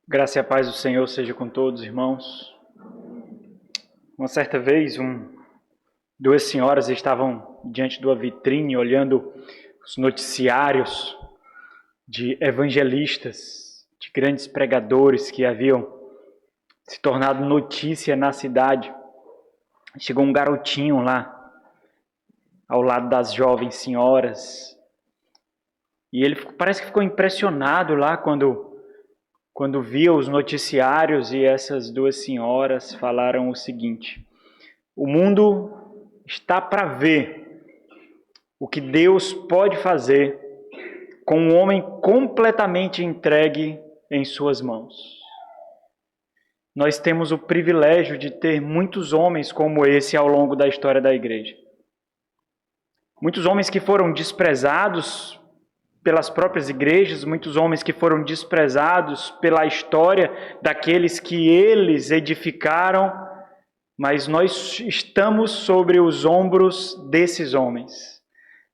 Graça e a paz do Senhor seja com todos, irmãos. Uma certa vez, duas senhoras estavam diante de uma vitrine olhando os noticiários de evangelistas, de grandes pregadores que haviam se tornado notícia na cidade. Chegou um garotinho lá, ao lado das jovens senhoras, e ele parece que ficou impressionado lá quando via os noticiários, e essas duas senhoras falaram o seguinte: o mundo está para ver o que Deus pode fazer com um homem completamente entregue em suas mãos. Nós temos o privilégio de ter muitos homens como esse ao longo da história da igreja. Muitos homens que foram desprezados pelas próprias igrejas, muitos homens que foram desprezados pela história daqueles que eles edificaram, mas nós estamos sobre os ombros desses homens.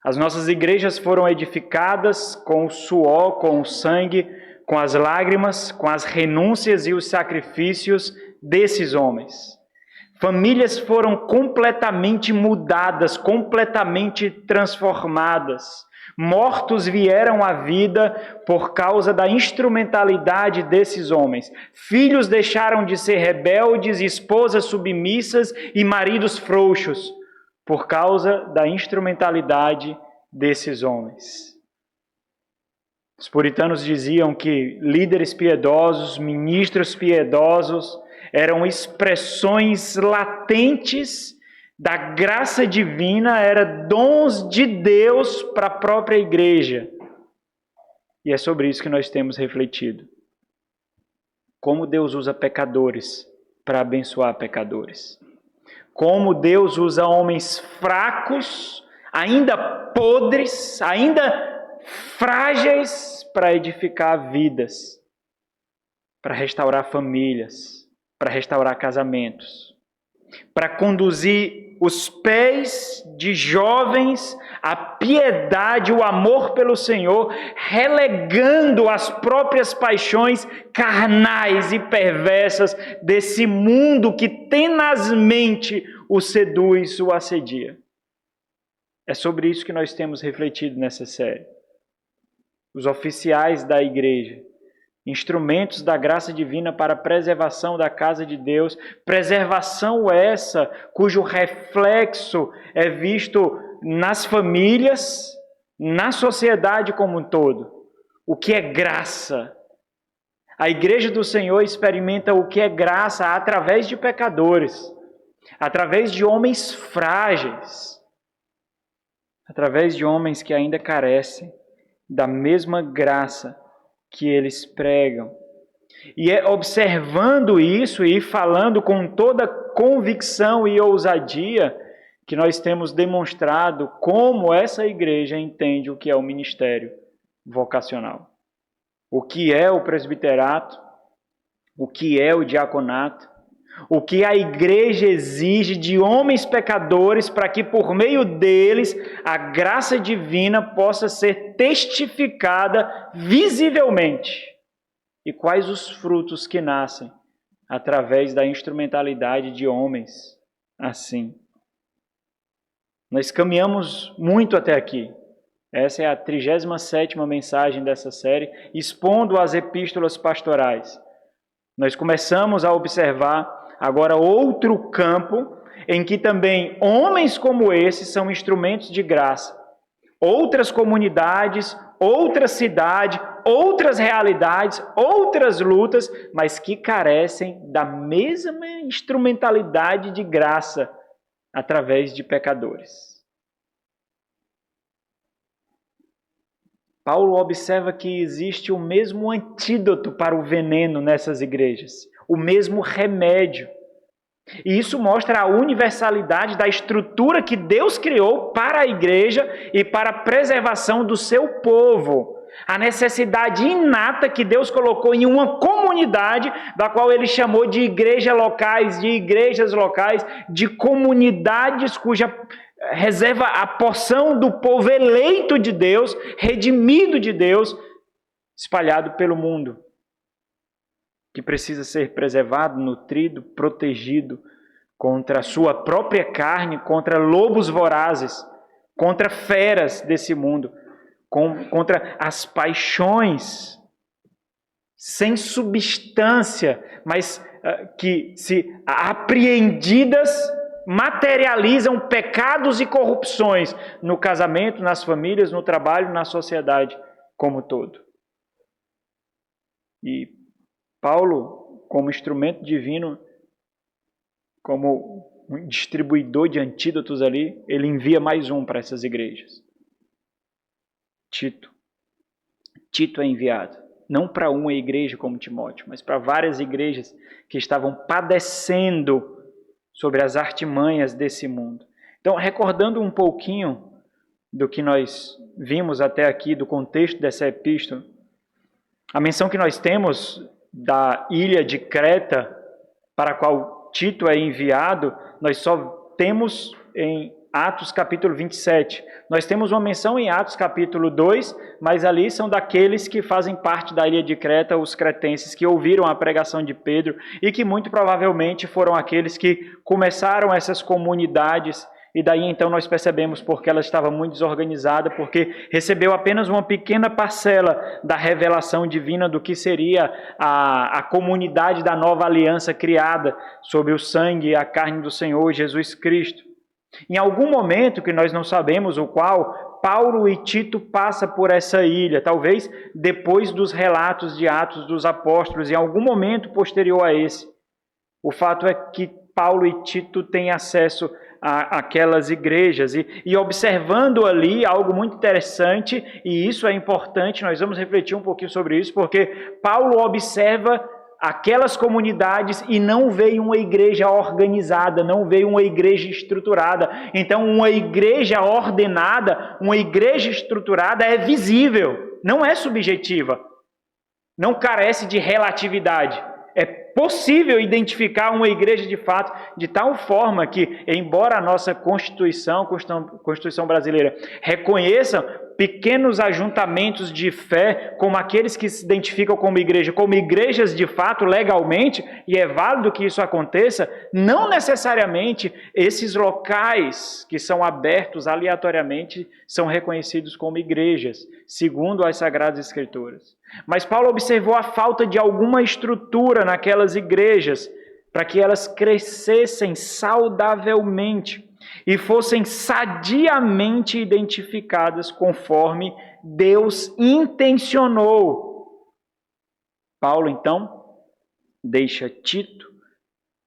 As nossas igrejas foram edificadas com o suor, com o sangue, com as lágrimas, com as renúncias e os sacrifícios desses homens. Famílias foram completamente mudadas, completamente transformadas. Mortos vieram à vida por causa da instrumentalidade desses homens. Filhos deixaram de ser rebeldes, esposas submissas e maridos frouxos por causa da instrumentalidade desses homens. Os puritanos diziam que líderes piedosos, ministros piedosos, eram expressões latentes da graça divina, eram dons de Deus para a própria igreja. E é sobre isso que nós temos refletido. Como Deus usa pecadores para abençoar pecadores. Como Deus usa homens fracos, ainda podres, ainda frágeis, para edificar vidas, para restaurar famílias, para restaurar casamentos, para conduzir os pés de jovens à piedade, o amor pelo Senhor, relegando as próprias paixões carnais e perversas desse mundo que tenazmente o seduz, o assedia. É sobre isso que nós temos refletido nessa série. Os oficiais da igreja, instrumentos da graça divina para a preservação da casa de Deus, preservação essa cujo reflexo é visto nas famílias, na sociedade como um todo. O que é graça? A igreja do Senhor experimenta o que é graça através de pecadores, através de homens frágeis, através de homens que ainda carecem da mesma graça que eles pregam. E é observando isso e falando com toda convicção e ousadia que nós temos demonstrado como essa igreja entende o que é o ministério vocacional. O que é o presbiterato, o que é o diaconato, o que a igreja exige de homens pecadores para que por meio deles a graça divina possa ser testificada visivelmente. E quais os frutos que nascem através da instrumentalidade de homens assim. Nós caminhamos muito até aqui. Essa é a 37ª mensagem dessa série, expondo as epístolas pastorais. Nós começamos a observar agora outro campo em que também homens como esses são instrumentos de graça. Outras comunidades, outra cidade, outras realidades, outras lutas, mas que carecem da mesma instrumentalidade de graça através de pecadores. Paulo observa que existe o mesmo antídoto para o veneno nessas igrejas, o mesmo remédio. E isso mostra a universalidade da estrutura que Deus criou para a igreja e para a preservação do seu povo. A necessidade inata que Deus colocou em uma comunidade, da qual ele chamou de igrejas locais, de comunidades cuja reserva a porção do povo eleito de Deus, redimido de Deus, espalhado pelo mundo. que precisa ser preservado, nutrido, protegido contra a sua própria carne, contra lobos vorazes, contra feras desse mundo, contra as paixões sem substância, mas que, se apreendidas, materializam pecados e corrupções no casamento, nas famílias, no trabalho, na sociedade como todo. E Paulo, como instrumento divino, como um distribuidor de antídotos ali, ele envia mais um para essas igrejas. Tito. Tito é enviado, não para uma igreja como Timóteo, mas para várias igrejas que estavam padecendo sobre as artimanhas desse mundo. Então, recordando um pouquinho do que nós vimos até aqui, do contexto dessa epístola, a menção que nós temos da ilha de Creta, para a qual Tito é enviado, nós só temos em Atos capítulo 27. Nós temos uma menção em Atos capítulo 2, mas ali são daqueles que fazem parte da ilha de Creta, os cretenses que ouviram a pregação de Pedro e que muito provavelmente foram aqueles que começaram essas comunidades. E daí então nós percebemos porque ela estava muito desorganizada, porque recebeu apenas uma pequena parcela da revelação divina do que seria a comunidade da nova aliança criada sobre o sangue e a carne do Senhor Jesus Cristo. Em algum momento, que nós não sabemos o qual, Paulo e Tito passam por essa ilha, talvez depois dos relatos de Atos dos Apóstolos, em algum momento posterior a esse. O fato é que Paulo e Tito têm acesso àquelas igrejas e observando ali algo muito interessante, e isso é importante, nós vamos refletir um pouquinho sobre isso, porque Paulo observa aquelas comunidades e não veio uma igreja organizada, não veio uma igreja estruturada. Então, uma igreja ordenada, uma igreja estruturada é visível, não é subjetiva, não carece de relatividade. É possível identificar uma igreja de fato de tal forma que, embora a nossa Constituição brasileira, reconheça pequenos ajuntamentos de fé como aqueles que se identificam como igrejas de fato legalmente, e é válido que isso aconteça, não necessariamente esses locais que são abertos aleatoriamente são reconhecidos como igrejas, segundo as Sagradas Escrituras. Mas Paulo observou a falta de alguma estrutura naquelas igrejas para que elas crescessem saudavelmente e fossem sadiamente identificadas conforme Deus intencionou. Paulo, então, deixa Tito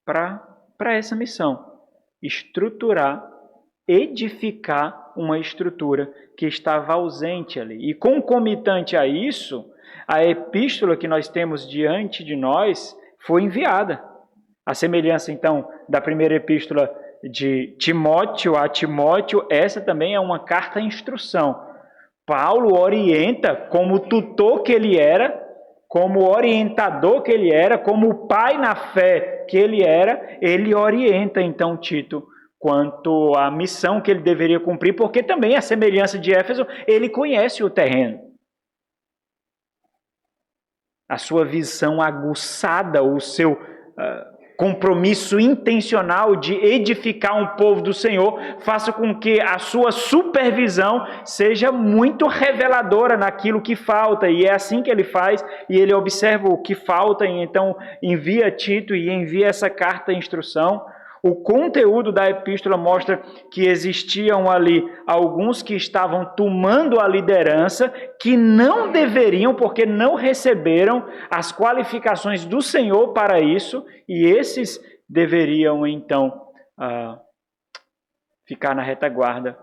para essa missão, estruturar, edificar uma estrutura que estava ausente ali. E concomitante a isso, a epístola que nós temos diante de nós foi enviada. A semelhança, então, da primeira epístola de Timóteo a Timóteo, essa também é uma carta instrução. Paulo orienta, como tutor que ele era, como orientador que ele era, como pai na fé que ele era, ele orienta então Tito quanto à missão que ele deveria cumprir, porque também, a semelhança de Éfeso, ele conhece o terreno. A sua visão aguçada, o seu compromisso intencional de edificar um povo do Senhor, faça com que a sua supervisão seja muito reveladora naquilo que falta, e é assim que ele faz, e ele observa o que falta, e então envia Tito e envia essa carta de instrução. O conteúdo da epístola mostra que existiam ali alguns que estavam tomando a liderança, que não deveriam, porque não receberam as qualificações do Senhor para isso, e esses deveriam, então, ficar na retaguarda,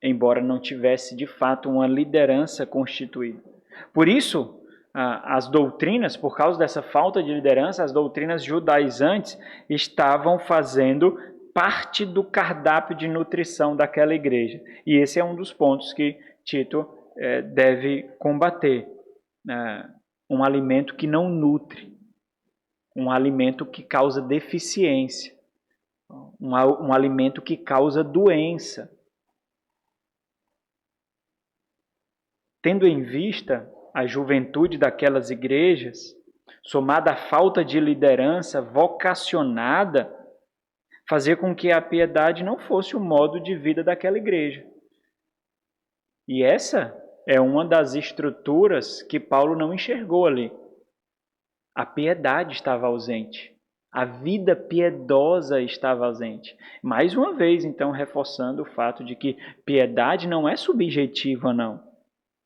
embora não tivesse, de fato, uma liderança constituída. Por isso, as doutrinas, por causa dessa falta de liderança, as doutrinas judaizantes estavam fazendo parte do cardápio de nutrição daquela igreja. E esse é um dos pontos que Tito deve combater. Um alimento que não nutre, um alimento que causa deficiência, um alimento que causa doença. Tendo em vista a juventude daquelas igrejas, somada à falta de liderança vocacionada, fazia com que a piedade não fosse o modo de vida daquela igreja. E essa é uma das estruturas que Paulo não enxergou ali. A piedade estava ausente. A vida piedosa estava ausente. Mais uma vez, então, reforçando o fato de que piedade não é subjetiva, não.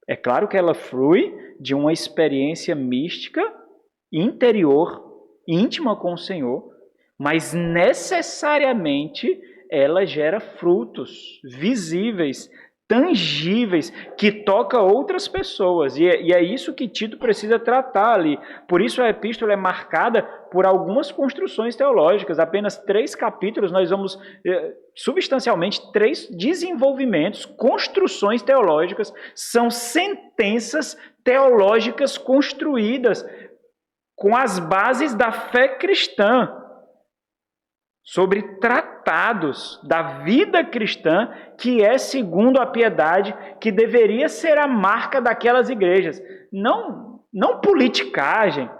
É claro que ela flui de uma experiência mística, interior, íntima com o Senhor, mas necessariamente ela gera frutos visíveis, tangíveis, que toca outras pessoas. E é isso que Tito precisa tratar ali. Por isso a epístola é marcada por algumas construções teológicas. Apenas 3 capítulos, nós vamos, substancialmente, 3 desenvolvimentos, construções teológicas, são sentenças teológicas construídas com as bases da fé cristã, sobre tratados da vida cristã, que é segundo a piedade, que deveria ser a marca daquelas igrejas. Não politicagem,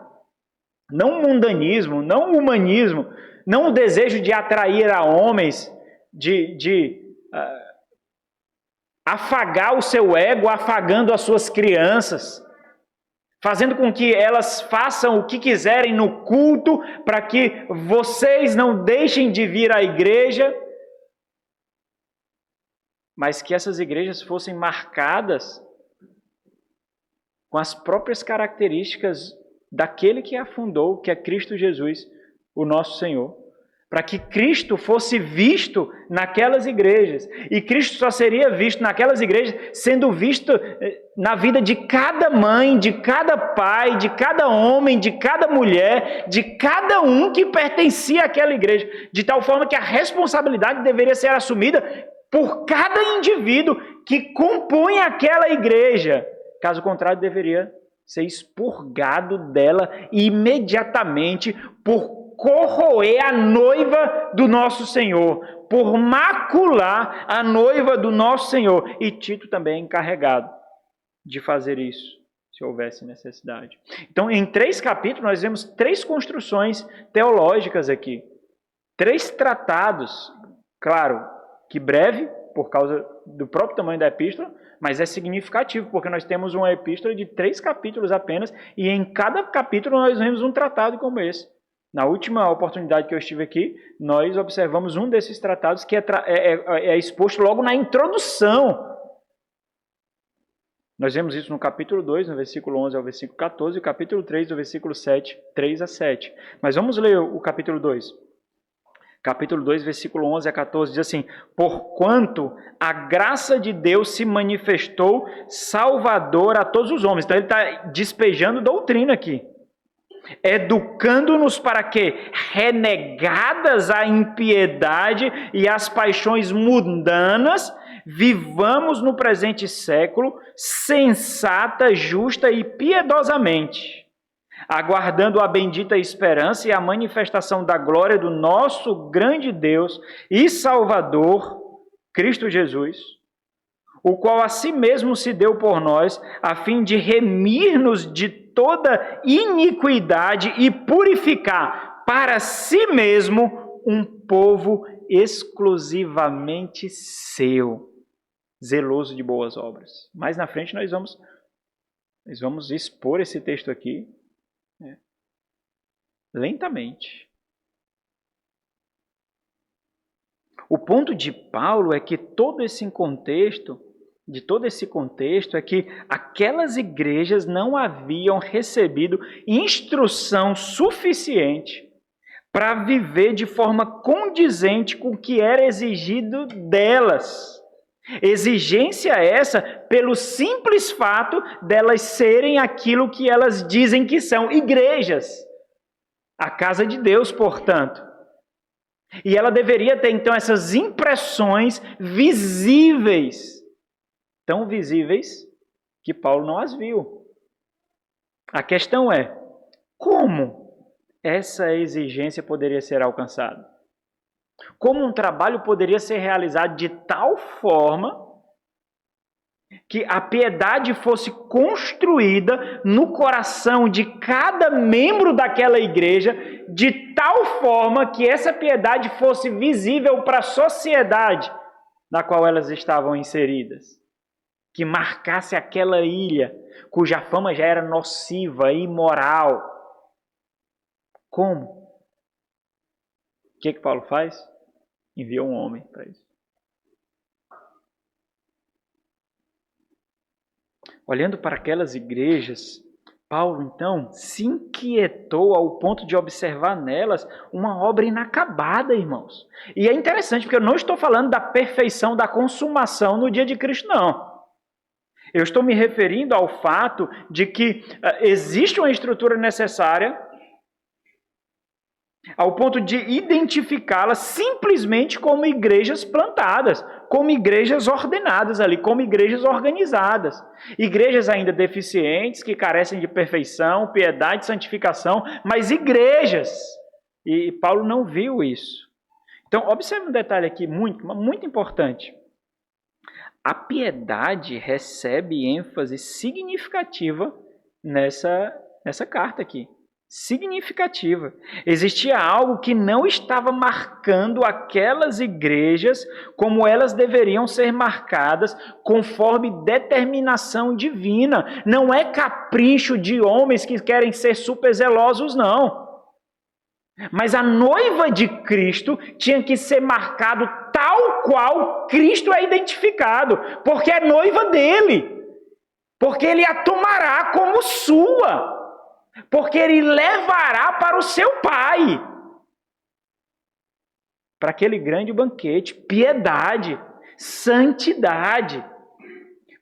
não mundanismo, não humanismo, não o desejo de atrair a homens, de afagar o seu ego, afagando as suas crianças, fazendo com que elas façam o que quiserem no culto, para que vocês não deixem de vir à igreja, mas que essas igrejas fossem marcadas com as próprias características daquele que a fundou, que é Cristo Jesus, o nosso Senhor. Para que Cristo fosse visto naquelas igrejas. E Cristo só seria visto naquelas igrejas sendo visto na vida de cada mãe, de cada pai, de cada homem, de cada mulher, de cada um que pertencia àquela igreja. De tal forma que a responsabilidade deveria ser assumida por cada indivíduo que compõe aquela igreja. Caso contrário, deveria ser expurgado dela imediatamente por corroer a noiva do nosso Senhor, por macular a noiva do nosso Senhor. E Tito também é encarregado de fazer isso, se houvesse necessidade. Então, em 3 capítulos, nós vemos 3 construções teológicas aqui. 3 tratados, claro, que breve, por causa do próprio tamanho da epístola, mas é significativo, porque nós temos uma epístola de 3 capítulos apenas, e em cada capítulo nós vemos um tratado como esse. Na última oportunidade que eu estive aqui, nós observamos um desses tratados que é exposto logo na introdução. Nós vemos isso no capítulo 2, no versículo 11 ao versículo 14, e o capítulo 3, do versículo 7, 3 a 7. Mas vamos ler o capítulo 2. Capítulo 2, versículo 11 a 14, diz assim: porquanto a graça de Deus se manifestou salvadora a todos os homens. Então ele está despejando doutrina aqui. Educando-nos para que, renegadas a impiedade e as paixões mundanas, vivamos no presente século sensata, justa e piedosamente, aguardando a bendita esperança e a manifestação da glória do nosso grande Deus e Salvador, Cristo Jesus, o qual a si mesmo se deu por nós, a fim de remir-nos de toda iniquidade e purificar para si mesmo um povo exclusivamente seu, zeloso de boas obras. Mais na frente nós vamos expor esse texto aqui, lentamente. O ponto de Paulo é que todo esse contexto é que aquelas igrejas não haviam recebido instrução suficiente para viver de forma condizente com o que era exigido delas. Exigência essa pelo simples fato delas serem aquilo que elas dizem que são, igrejas. A casa de Deus, portanto. E ela deveria ter, então, essas impressões visíveis, tão visíveis que Paulo não as viu. A questão é, como essa exigência poderia ser alcançada? Como um trabalho poderia ser realizado de tal forma que a piedade fosse construída no coração de cada membro daquela igreja, de tal forma que essa piedade fosse visível para a sociedade na qual elas estavam inseridas. Que marcasse aquela ilha, cuja fama já era nociva, imoral. Como? O que Paulo faz? Envia um homem para isso. Olhando para aquelas igrejas, Paulo, então, se inquietou ao ponto de observar nelas uma obra inacabada, irmãos. E é interessante, porque eu não estou falando da perfeição, da consumação no dia de Cristo, não. Eu estou me referindo ao fato de que existe uma estrutura necessária ao ponto de identificá-las simplesmente como igrejas plantadas, como igrejas ordenadas ali, como igrejas organizadas. Igrejas ainda deficientes, que carecem de perfeição, piedade, santificação, mas igrejas. E Paulo não viu isso. Então, observe um detalhe aqui muito importante. A piedade recebe ênfase significativa nessa carta aqui. Significativa. Existia algo que não estava marcando aquelas igrejas como elas deveriam ser marcadas, conforme determinação divina. Não é capricho de homens que querem ser super zelosos, não. Mas a noiva de Cristo tinha que ser marcado tal qual Cristo é identificado, porque é noiva dele, porque ele a tomará como sua, porque ele levará para o seu Pai, para aquele grande banquete, piedade, santidade.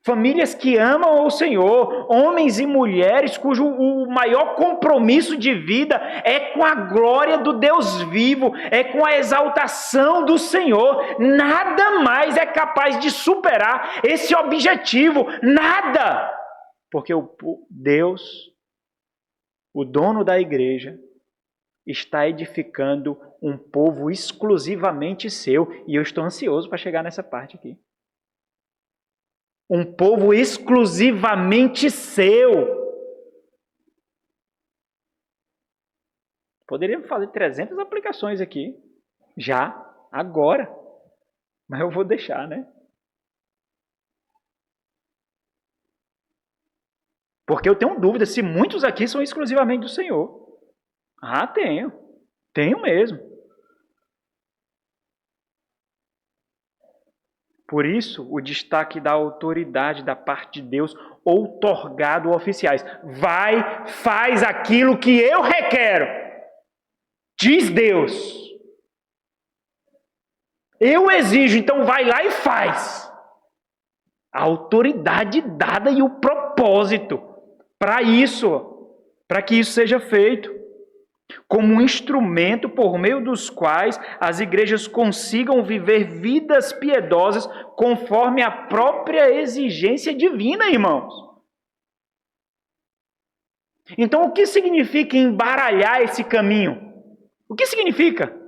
Famílias que amam o Senhor, homens e mulheres cujo o maior compromisso de vida é com a glória do Deus vivo, é com a exaltação do Senhor. Nada mais é capaz de superar esse objetivo, nada! Porque o Deus, o dono da igreja, está edificando um povo exclusivamente seu, e eu estou ansioso para chegar nessa parte aqui. Um povo exclusivamente seu. Poderíamos fazer 300 aplicações aqui, já, agora. Mas eu vou deixar, né? Porque eu tenho dúvida se muitos aqui são exclusivamente do Senhor. Ah, tenho. Tenho mesmo. Por isso, o destaque da autoridade da parte de Deus, outorgado a oficiais. Vai, faz aquilo que eu requero. Diz Deus. Eu exijo, então vai lá e faz. A autoridade dada e o propósito para isso, para que isso seja feito. Como um instrumento por meio dos quais as igrejas consigam viver vidas piedosas conforme a própria exigência divina, irmãos. Então, o que significa embaralhar esse caminho? O que significa?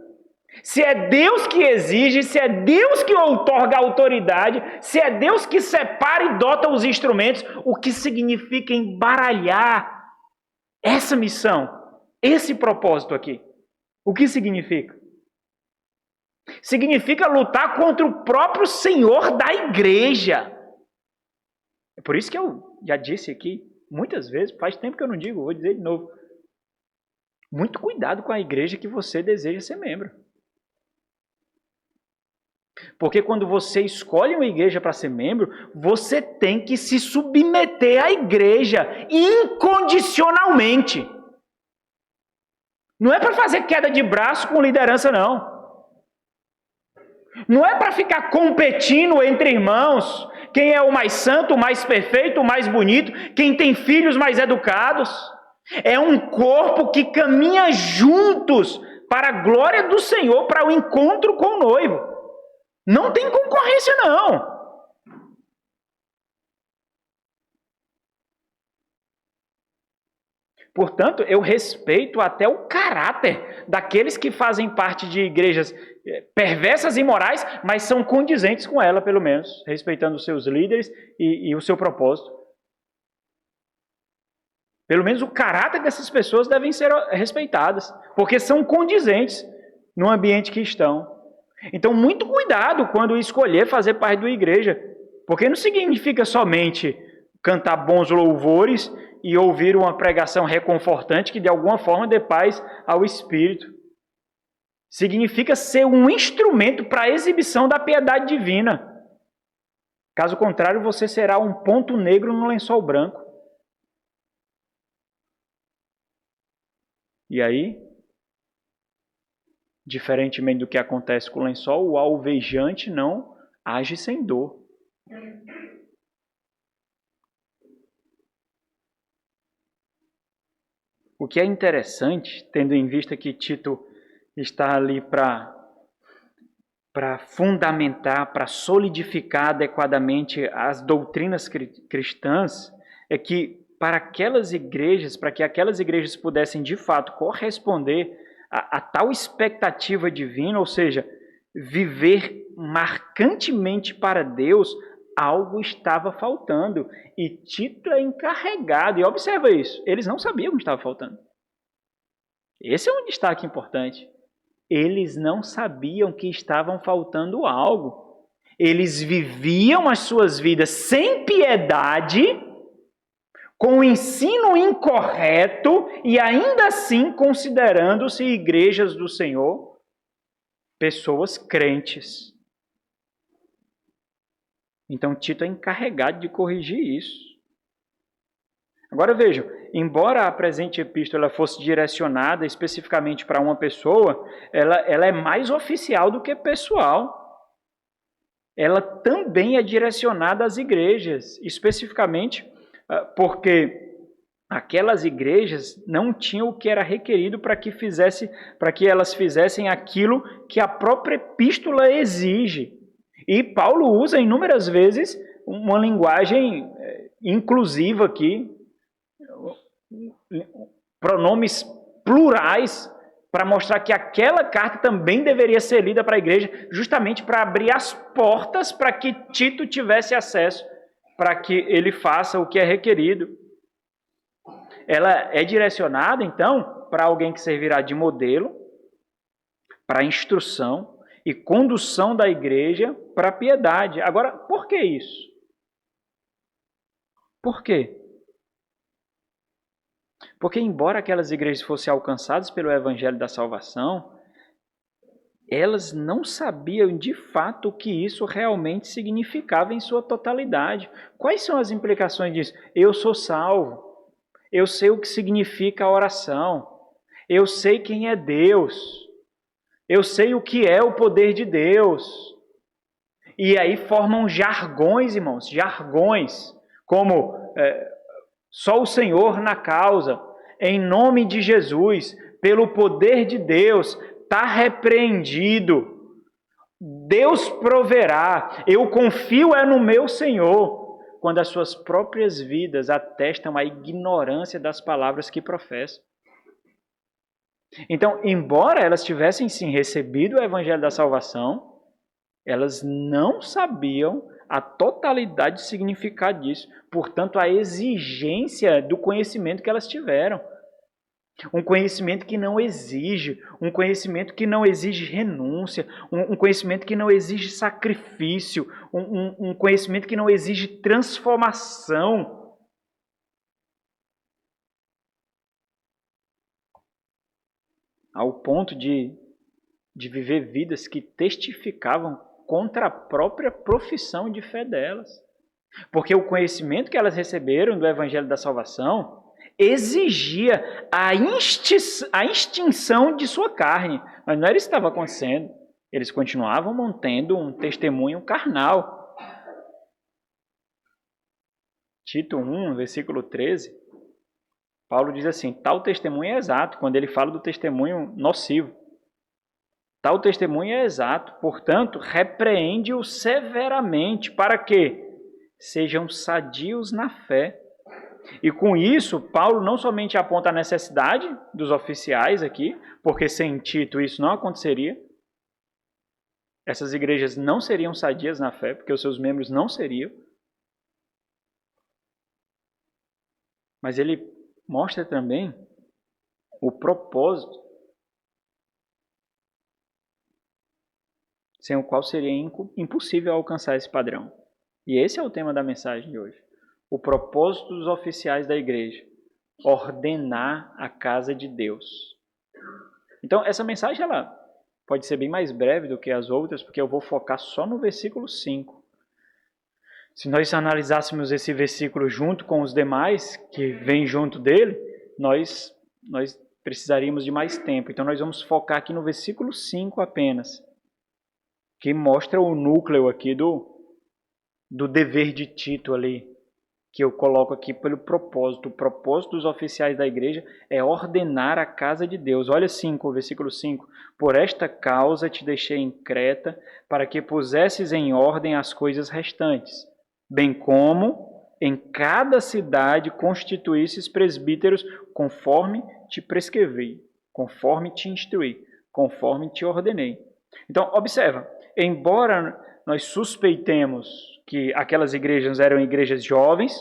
Se é Deus que exige, se é Deus que outorga a autoridade, se é Deus que separa e dota os instrumentos, o que significa embaralhar essa missão? Esse propósito aqui, o que significa? Significa lutar contra o próprio Senhor da igreja. É por isso que eu já disse aqui, muitas vezes, faz tempo que eu não digo, vou dizer de novo. Muito cuidado com a igreja que você deseja ser membro. Porque quando você escolhe uma igreja para ser membro, você tem que se submeter à igreja incondicionalmente. Não é para fazer queda de braço com liderança, não. Não é para ficar competindo entre irmãos, quem é o mais santo, o mais perfeito, o mais bonito, quem tem filhos mais educados. É um corpo que caminha juntos para a glória do Senhor, para o encontro com o noivo. Não tem concorrência, não. Portanto, eu respeito até o caráter daqueles que fazem parte de igrejas perversas e imorais, mas são condizentes com ela, pelo menos, respeitando os seus líderes e o seu propósito. Pelo menos o caráter dessas pessoas devem ser respeitadas, porque são condizentes no ambiente que estão. Então, muito cuidado quando escolher fazer parte da igreja, porque não significa somente cantar bons louvores e ouvir uma pregação reconfortante que de alguma forma dê paz ao espírito. Significa ser um instrumento para a exibição da piedade divina. Caso contrário, você será um ponto negro no lençol branco. E aí, diferentemente do que acontece com o lençol, o alvejante não age sem dor. O que é interessante, tendo em vista que Tito está ali para fundamentar, para solidificar adequadamente as doutrinas cristãs, é que para que aquelas igrejas pudessem de fato corresponder a tal expectativa divina, ou seja, viver marcantemente para Deus, algo estava faltando. E Tito é encarregado, e observa isso, eles não sabiam o que estava faltando. Esse é um destaque importante. Eles não sabiam que estavam faltando algo. Eles viviam as suas vidas sem piedade, com o ensino incorreto e ainda assim considerando-se igrejas do Senhor, pessoas crentes. Então Tito é encarregado de corrigir isso. Agora vejam, embora a presente epístola fosse direcionada especificamente para uma pessoa, ela é mais oficial do que pessoal. Ela também é direcionada às igrejas, especificamente porque aquelas igrejas não tinham o que era requerido para que elas fizessem aquilo que a própria epístola exige. E Paulo usa inúmeras vezes uma linguagem inclusiva aqui, pronomes plurais, para mostrar que aquela carta também deveria ser lida para a igreja, justamente para abrir as portas para que Tito tivesse acesso, para que ele faça o que é requerido. Ela é direcionada, então, para alguém que servirá de modelo, para instrução e condução da igreja para a piedade. Agora, por que isso? Por quê? Porque, embora aquelas igrejas fossem alcançadas pelo evangelho da salvação, elas não sabiam de fato o que isso realmente significava em sua totalidade. Quais são as implicações disso? Eu sou salvo, eu sei o que significa a oração, eu sei quem é Deus, eu sei o que é o poder de Deus. E aí formam jargões, irmãos, jargões, como só o Senhor na causa, em nome de Jesus, pelo poder de Deus, está repreendido. Deus proverá, eu confio no meu Senhor, quando as suas próprias vidas atestam a ignorância das palavras que professam. Então, embora elas tivessem sim recebido o evangelho da salvação, elas não sabiam a totalidade de significado disso. Portanto, a exigência do conhecimento que elas tiveram. Um conhecimento que não exige, um conhecimento que não exige renúncia, um conhecimento que não exige sacrifício, um conhecimento que não exige transformação. Ao ponto de viver vidas que testificavam contra a própria profissão de fé delas. Porque o conhecimento que elas receberam do Evangelho da Salvação exigia a extinção de sua carne. Mas não era isso que estava acontecendo. Eles continuavam mantendo um testemunho carnal. Tito 1, versículo 13, Paulo diz assim, tal testemunho é exato, quando ele fala do testemunho nocivo. Tal testemunho é exato, portanto, repreende-o severamente, para que sejam sadios na fé, E com isso, Paulo não somente aponta a necessidade dos oficiais aqui, porque sem Tito isso não aconteceria. Essas igrejas não seriam sadias na fé, porque os seus membros não seriam. Mas ele mostra também o propósito, sem o qual seria impossível alcançar esse padrão. E esse é o tema da mensagem de hoje. O propósito dos oficiais da igreja: ordenar a casa de Deus. Então, essa mensagem ela pode ser bem mais breve do que as outras, porque eu vou focar só no versículo 5. Se nós analisássemos esse versículo junto com os demais que vêm junto dele, nós precisaríamos de mais tempo. Então, nós vamos focar aqui no versículo 5 apenas, que mostra o núcleo aqui do dever de Tito ali, que eu coloco aqui pelo propósito. O propósito dos oficiais da igreja é ordenar a casa de Deus. Olha 5, o versículo 5. Por esta causa te deixei em Creta, para que pusesses em ordem as coisas restantes, bem como em cada cidade constituísses presbíteros, conforme te prescrevi, conforme te instruí, conforme te ordenei. Então, observa, embora nós suspeitemos que aquelas igrejas eram igrejas jovens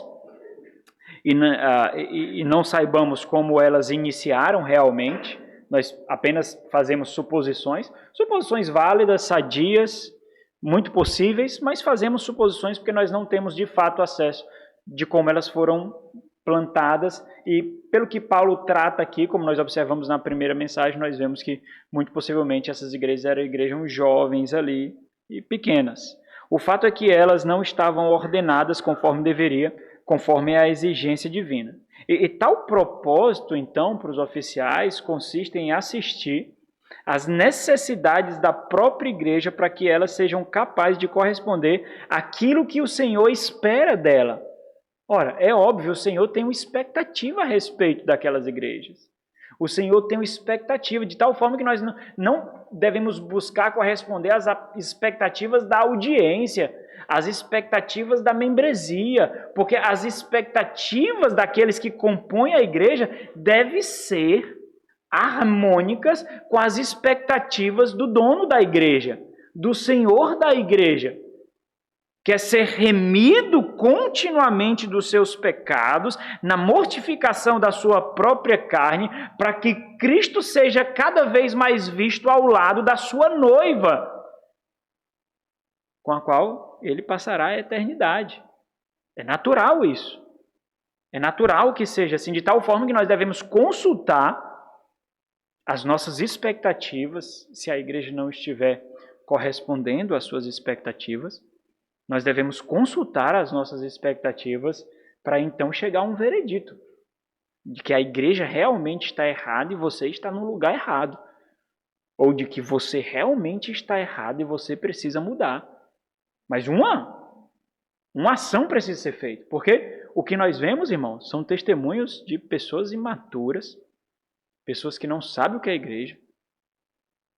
e não saibamos como elas iniciaram realmente, nós apenas fazemos suposições válidas, sadias, muito possíveis, mas fazemos suposições porque nós não temos de fato acesso de como elas foram plantadas, e pelo que Paulo trata aqui, como nós observamos na primeira mensagem, nós vemos que muito possivelmente essas igrejas eram igrejas jovens ali e pequenas. O fato é que elas não estavam ordenadas conforme deveria, conforme a exigência divina. E tal propósito, então, para os oficiais, consiste em assistir às necessidades da própria igreja para que elas sejam capazes de corresponder àquilo que o Senhor espera dela. Ora, é óbvio, o Senhor tem uma expectativa a respeito daquelas igrejas. O Senhor tem uma expectativa, de tal forma que nós não devemos buscar corresponder às expectativas da audiência, às expectativas da membresia, porque as expectativas daqueles que compõem a igreja devem ser harmônicas com as expectativas do dono da igreja, do Senhor da igreja. Quer ser remido continuamente dos seus pecados, na mortificação da sua própria carne, para que Cristo seja cada vez mais visto ao lado da sua noiva, com a qual ele passará a eternidade. É natural isso. É natural que seja assim, de tal forma que nós devemos consultar as nossas expectativas, se a igreja não estiver correspondendo às suas expectativas. Nós devemos consultar as nossas expectativas para então chegar a um veredito de que a igreja realmente está errada e você está no lugar errado. Ou de que você realmente está errado e você precisa mudar. Mas uma ação precisa ser feita. Porque o que nós vemos, irmãos, são testemunhos de pessoas imaturas, pessoas que não sabem o que é a igreja.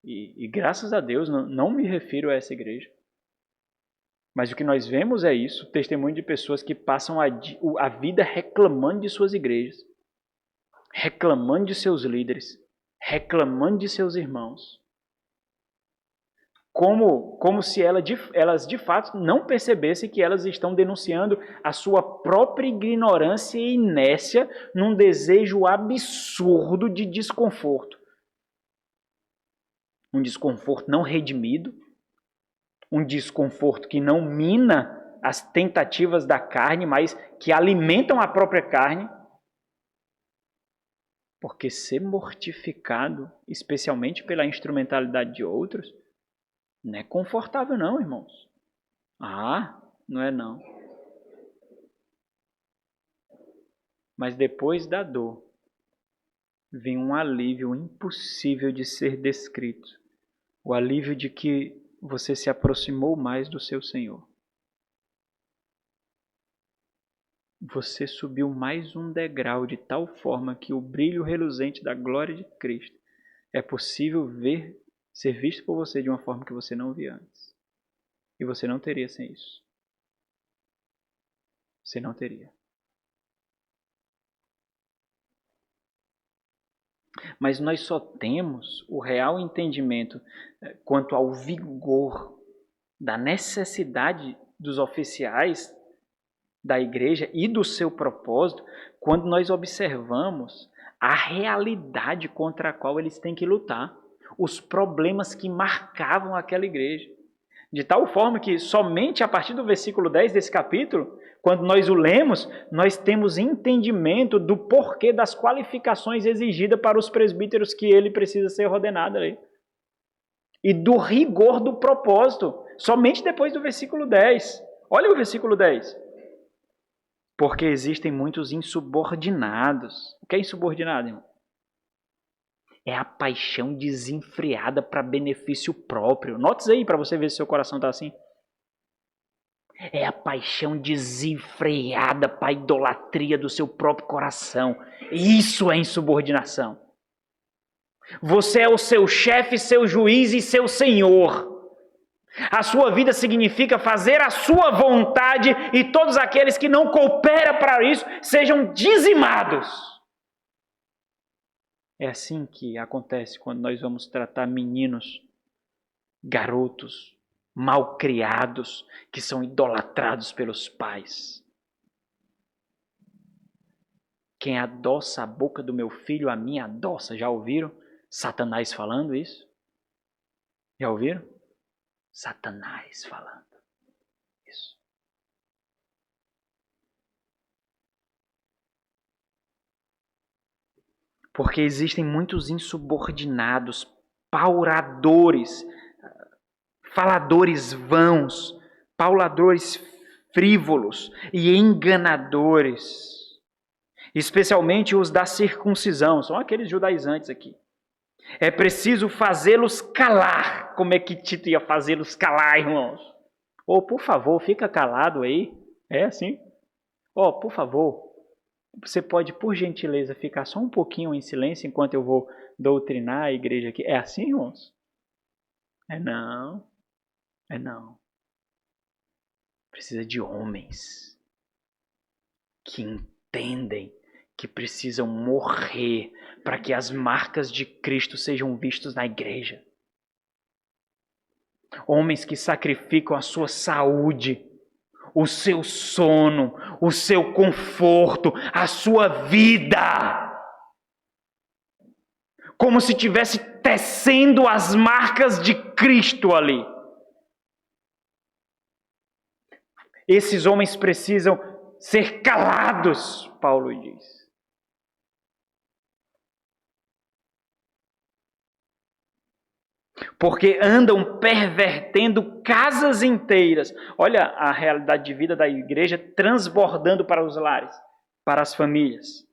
E graças a Deus, não me refiro a essa igreja. Mas o que nós vemos é isso, testemunho de pessoas que passam a vida reclamando de suas igrejas, reclamando de seus líderes, reclamando de seus irmãos. Como se elas de fato não percebessem que elas estão denunciando a sua própria ignorância e inércia num desejo absurdo de desconforto. Um desconforto não redimido, um desconforto que não mina as tentativas da carne, mas que alimentam a própria carne. Porque ser mortificado, especialmente pela instrumentalidade de outros, não é confortável não, irmãos. Não é não. Mas depois da dor, vem um alívio impossível de ser descrito. O alívio de que você se aproximou mais do seu Senhor. Você subiu mais um degrau de tal forma que o brilho reluzente da glória de Cristo é possível ser visto por você de uma forma que você não via antes. E você não teria sem isso. Você não teria. Mas nós só temos o real entendimento quanto ao vigor da necessidade dos oficiais da igreja e do seu propósito quando nós observamos a realidade contra a qual eles têm que lutar, os problemas que marcavam aquela igreja. De tal forma que somente a partir do versículo 10 desse capítulo, quando nós o lemos, nós temos entendimento do porquê das qualificações exigidas para os presbíteros que ele precisa ser ordenado ali. E do rigor do propósito, somente depois do versículo 10. Olha o versículo 10. Porque existem muitos insubordinados. O que é insubordinado, irmão? É a paixão desenfreada para benefício próprio. Note isso aí para você ver se seu coração está assim. É a paixão desenfreada para a idolatria do seu próprio coração. Isso é insubordinação. Você é o seu chefe, seu juiz e seu senhor. A sua vida significa fazer a sua vontade e todos aqueles que não cooperam para isso sejam dizimados. É assim que acontece quando nós vamos tratar meninos, garotos, mal criados, que são idolatrados pelos pais. Quem adoça a boca do meu filho, a minha adoça. Já ouviram Satanás falando isso? Já ouviram? Satanás falando isso. Porque existem muitos insubordinados, pauradores, faladores vãos, pauladores frívolos e enganadores. Especialmente os da circuncisão, são aqueles judaizantes aqui. É preciso fazê-los calar. Como é que Tito ia fazê-los calar, irmãos? Por favor, fica calado aí. É assim? Por favor, você pode, por gentileza, ficar só um pouquinho em silêncio enquanto eu vou doutrinar a igreja aqui. É assim, irmãos? É não. É não. Precisa de homens que entendem que precisam morrer para que as marcas de Cristo sejam vistas na igreja. Homens que sacrificam a sua saúde, o seu sono, o seu conforto, a sua vida, como se estivesse tecendo as marcas de Cristo ali. Esses homens precisam ser calados, Paulo diz. Porque andam pervertendo casas inteiras. Olha a realidade de vida da igreja transbordando para os lares, para as famílias.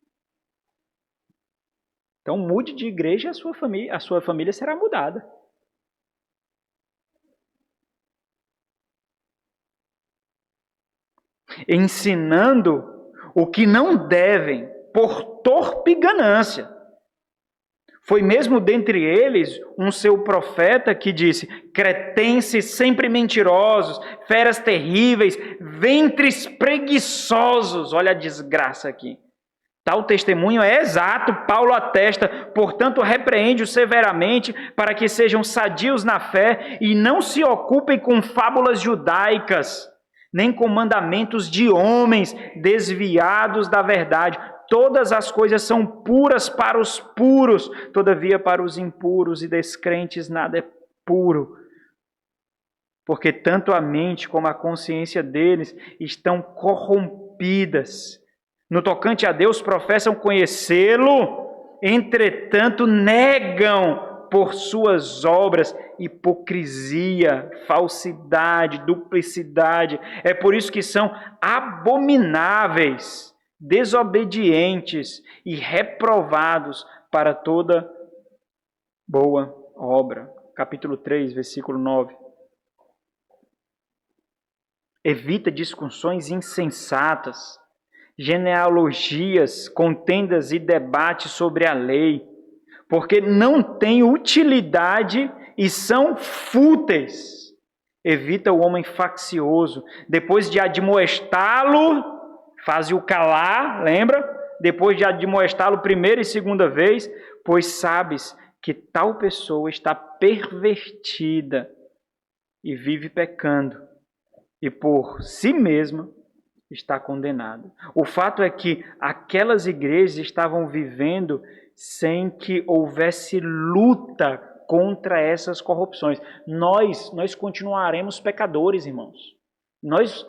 Então mude de igreja e a sua família será mudada. Ensinando o que não devem por torpe ganância. Foi mesmo dentre eles um seu profeta que disse: cretenses sempre mentirosos, feras terríveis, ventres preguiçosos. Olha a desgraça aqui. Tal testemunho é exato, Paulo atesta, portanto repreende-os severamente para que sejam sadios na fé e não se ocupem com fábulas judaicas, nem com mandamentos de homens desviados da verdade. Todas as coisas são puras para os puros, todavia para os impuros e descrentes nada é puro. Porque tanto a mente como a consciência deles estão corrompidas. No tocante a Deus, professam conhecê-lo, entretanto negam por suas obras hipocrisia, falsidade, duplicidade. É por isso que são abomináveis, desobedientes e reprovados para toda boa obra. Capítulo 3, versículo 9. Evita discussões insensatas, genealogias, contendas e debates sobre a lei, porque não têm utilidade e são fúteis. Evita o homem faccioso, depois de admoestá-lo, faz-o calar, lembra? depois de admoestá-lo primeira e segunda vez, pois sabes que tal pessoa está pervertida e vive pecando, e por si mesma está condenada. O fato é que aquelas igrejas estavam vivendo sem que houvesse luta contra essas corrupções. Nós continuaremos pecadores, irmãos. Nós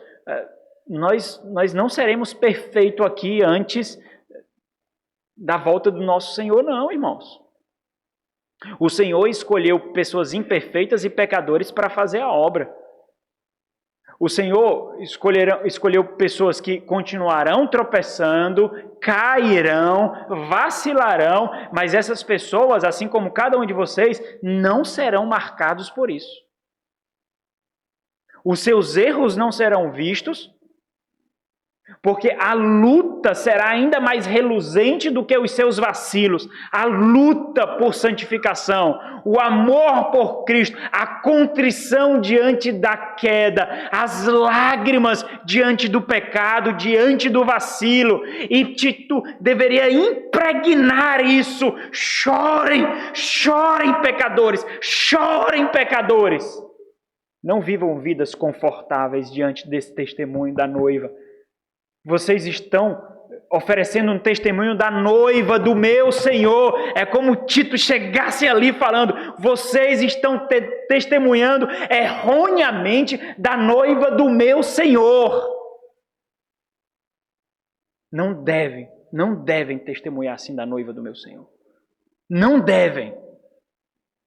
não seremos perfeitos aqui antes da volta do nosso Senhor, não, irmãos. O Senhor escolheu pessoas imperfeitas e pecadores para fazer a obra. O Senhor escolheu pessoas que continuarão tropeçando, cairão, vacilarão, mas essas pessoas, assim como cada um de vocês, não serão marcados por isso. Os seus erros não serão vistos, porque a luta será ainda mais reluzente do que os seus vacilos. A luta por santificação, o amor por Cristo, a contrição diante da queda, as lágrimas diante do pecado, diante do vacilo. E Tito deveria impregnar isso. Chorem, chorem pecadores, chorem pecadores. Não vivam vidas confortáveis diante desse testemunho da noiva. Vocês estão oferecendo um testemunho da noiva do meu Senhor. É como Tito chegasse ali falando, vocês estão testemunhando erroneamente da noiva do meu Senhor. Não devem testemunhar assim da noiva do meu Senhor. Não devem.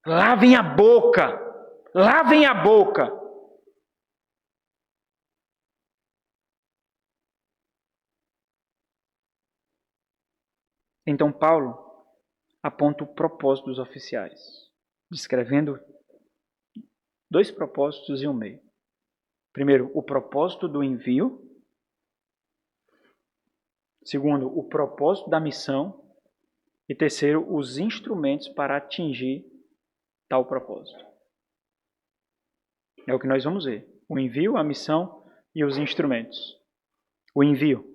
Lavem a boca. Lavem a boca. Então Paulo aponta o propósito dos oficiais, descrevendo 2 propósitos e um meio. Primeiro, o propósito do envio. Segundo, o propósito da missão. E terceiro, os instrumentos para atingir tal propósito. É o que nós vamos ver. O envio, a missão e os instrumentos. O envio.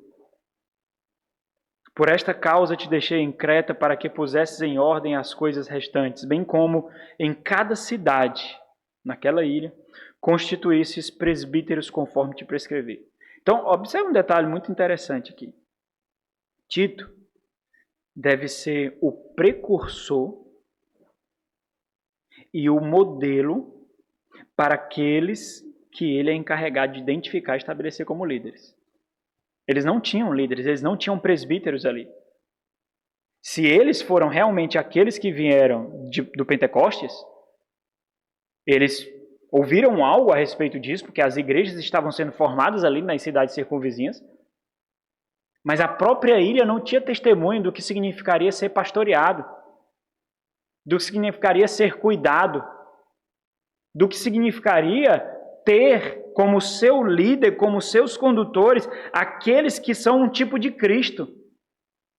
Por esta causa te deixei em Creta para que pusesses em ordem as coisas restantes, bem como em cada cidade, naquela ilha, constituísses presbíteros conforme te prescrevi. Então, observe um detalhe muito interessante aqui. Tito deve ser o precursor e o modelo para aqueles que ele é encarregado de identificar e estabelecer como líderes. Eles não tinham líderes, eles não tinham presbíteros ali. Se eles foram realmente aqueles que vieram do Pentecostes, eles ouviram algo a respeito disso, porque as igrejas estavam sendo formadas ali nas cidades circunvizinhas, mas a própria ilha não tinha testemunho do que significaria ser pastoreado, do que significaria ser cuidado, do que significaria ter como seu líder, como seus condutores, aqueles que são um tipo de Cristo.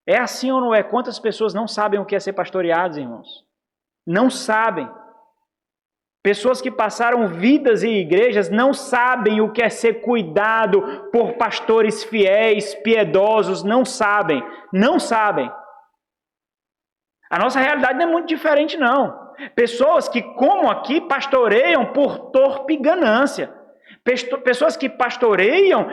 É assim ou não é? Quantas pessoas não sabem o que é ser pastoreados, irmãos? Não sabem. Pessoas que passaram vidas em igrejas não sabem o que é ser cuidado por pastores fiéis, piedosos, não sabem. Não sabem. A nossa realidade não é muito diferente, não. Pessoas que, como aqui, pastoreiam por torpe e ganância. Pessoas que pastoreiam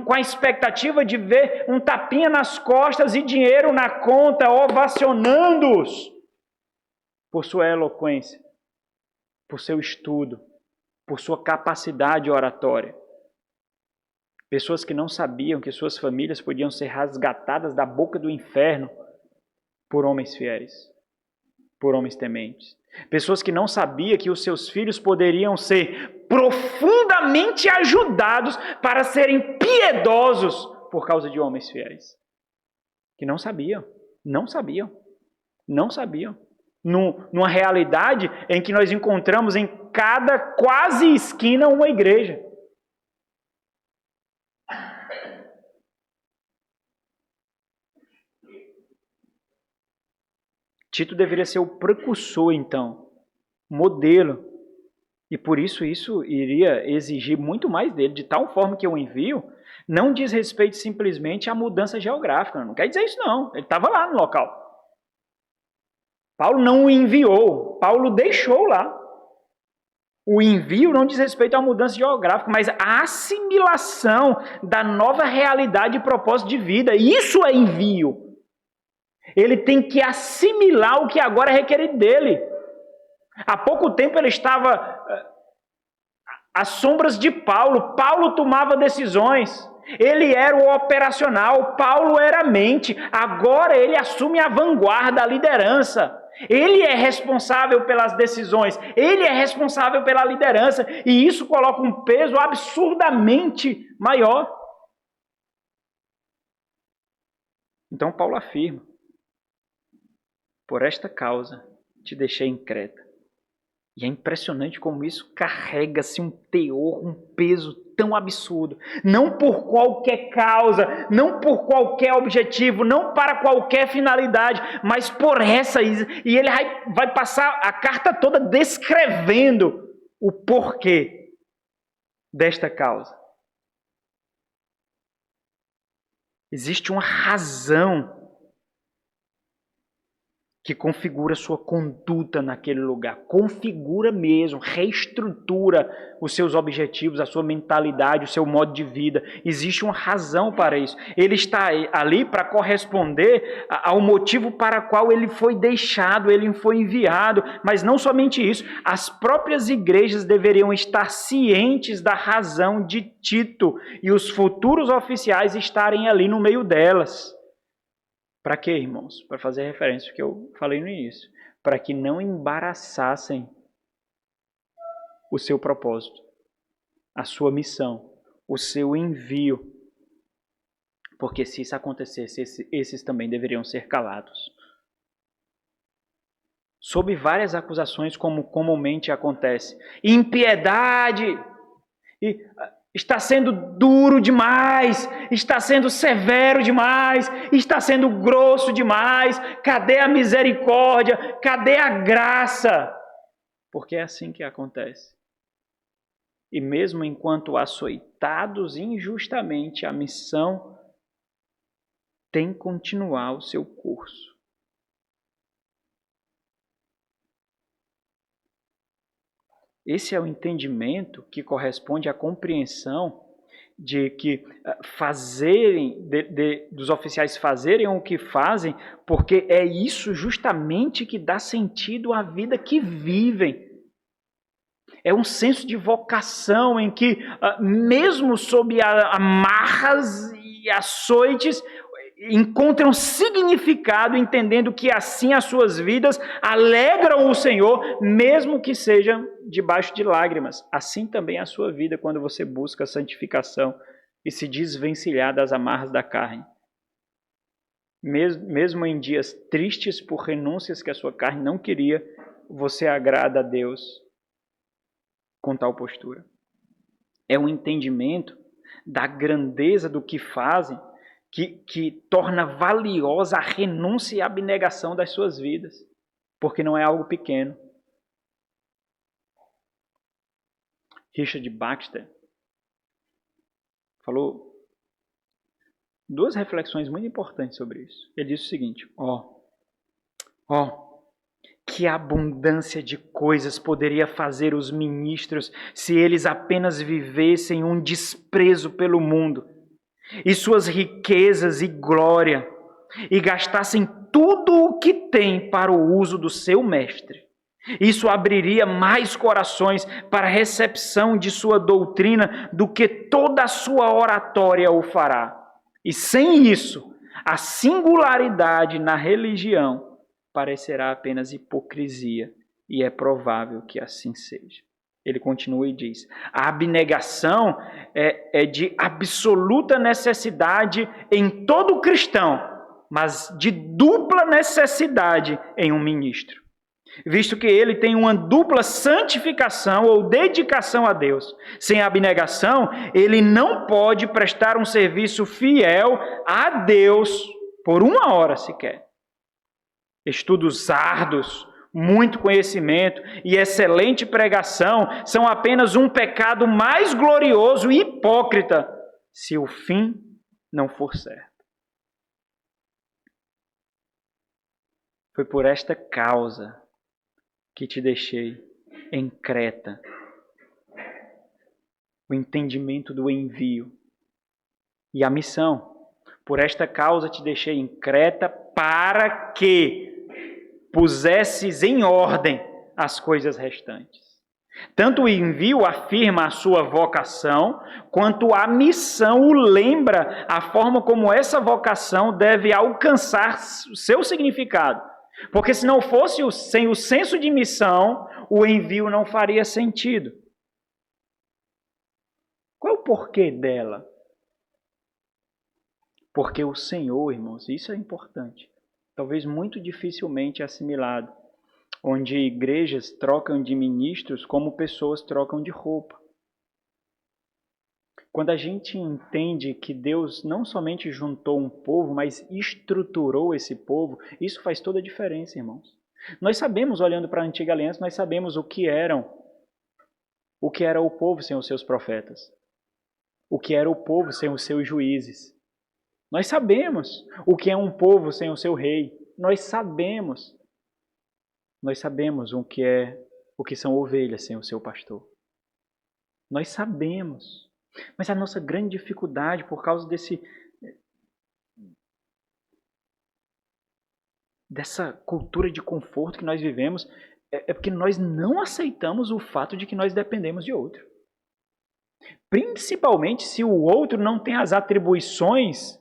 com a expectativa de ver um tapinha nas costas e dinheiro na conta, ovacionando-os por sua eloquência, por seu estudo, por sua capacidade oratória. Pessoas que não sabiam que suas famílias podiam ser resgatadas da boca do inferno por homens fiéis, por homens tementes. Pessoas que não sabiam que os seus filhos poderiam ser profundamente ajudados para serem piedosos por causa de homens fiéis. Que não sabiam. Numa realidade em que nós encontramos em cada quase esquina uma igreja. Tito deveria ser o precursor, então, modelo E por isso iria exigir muito mais dele, de tal forma que o envio não diz respeito simplesmente à mudança geográfica. Não quer dizer isso não, ele estava lá no local. Paulo não o enviou, Paulo deixou lá. O envio não diz respeito à mudança geográfica, mas à assimilação da nova realidade e propósito de vida. Isso é envio. Ele tem que assimilar o que agora é requerido dele. Há pouco tempo ele estava às sombras de Paulo. Paulo tomava decisões. Ele era o operacional. Paulo era a mente. Agora ele assume a vanguarda, a liderança. Ele é responsável pelas decisões. Ele é responsável pela liderança. E isso coloca um peso absurdamente maior. Então Paulo afirma: por esta causa te deixei em Creta. E é impressionante como isso carrega-se um teor, um peso tão absurdo. Não por qualquer causa, não por qualquer objetivo, não para qualquer finalidade, mas por essa. E ele vai passar a carta toda descrevendo o porquê desta causa. Existe uma razão que configura sua conduta naquele lugar. Configura mesmo, reestrutura os seus objetivos, a sua mentalidade, o seu modo de vida. Existe uma razão para isso. Ele está ali para corresponder ao motivo para qual ele foi deixado, ele foi enviado. Mas não somente isso, as próprias igrejas deveriam estar cientes da razão de Tito e os futuros oficiais estarem ali no meio delas. Para quê, irmãos? Para fazer referência ao que eu falei no início. Para que não embaraçassem o seu propósito, a sua missão, o seu envio. Porque se isso acontecesse, esses também deveriam ser calados. Sob várias acusações, como comumente acontece. Impiedade! Está sendo duro demais, está sendo severo demais, está sendo grosso demais. Cadê a misericórdia? Cadê a graça? Porque é assim que acontece. E mesmo enquanto açoitados injustamente, a missão tem que continuar o seu curso. Esse é o entendimento que corresponde à compreensão de que dos oficiais fazerem o que fazem, porque é isso justamente que dá sentido à vida que vivem. É um senso de vocação em que, mesmo sob amarras e açoites, encontram significado, entendendo que assim as suas vidas alegram o Senhor, mesmo que sejam debaixo de lágrimas. Assim também a sua vida, quando você busca a santificação e se desvencilhar das amarras da carne. Mesmo em dias tristes por renúncias que a sua carne não queria, você agrada a Deus com tal postura. É um entendimento da grandeza do que fazem, que torna valiosa a renúncia e a abnegação das suas vidas, porque não é algo pequeno. Richard Baxter falou duas reflexões muito importantes sobre isso. Ele disse o seguinte: que abundância de coisas poderia fazer os ministros se eles apenas vivessem um desprezo pelo mundo e suas riquezas e glória, e gastassem tudo o que têm para o uso do seu mestre. Isso abriria mais corações para a recepção de sua doutrina do que toda a sua oratória o fará. E sem isso, a singularidade na religião parecerá apenas hipocrisia, e é provável que assim seja. Ele continua e diz: a abnegação é de absoluta necessidade em todo cristão, mas de dupla necessidade em um ministro, visto que ele tem uma dupla santificação ou dedicação a Deus. Sem abnegação, ele não pode prestar um serviço fiel a Deus por uma hora sequer. Estudos árduos, muito conhecimento e excelente pregação são apenas um pecado mais glorioso e hipócrita se o fim não for certo. Foi por esta causa que te deixei em Creta o entendimento do envio e a missão. Por esta causa te deixei em Creta para que pusesses em ordem as coisas restantes. Tanto o envio afirma a sua vocação, quanto a missão o lembra a forma como essa vocação deve alcançar o seu significado. Porque se não fosse sem o senso de missão, o envio não faria sentido. Qual é o porquê dela? Porque o Senhor, irmãos, isso é importante, talvez muito dificilmente assimilado, onde igrejas trocam de ministros como pessoas trocam de roupa. Quando a gente entende que Deus não somente juntou um povo, mas estruturou esse povo, isso faz toda a diferença, irmãos. Nós sabemos, olhando para a antiga aliança, nós sabemos o que era o povo sem os seus profetas. O que era o povo sem os seus juízes. Nós sabemos o que é um povo sem o seu rei. Nós sabemos o que são ovelhas sem o seu pastor. Nós sabemos. Mas a nossa grande dificuldade por causa dessa cultura de conforto que nós vivemos é porque nós não aceitamos o fato de que nós dependemos de outro. Principalmente se o outro não tem as atribuições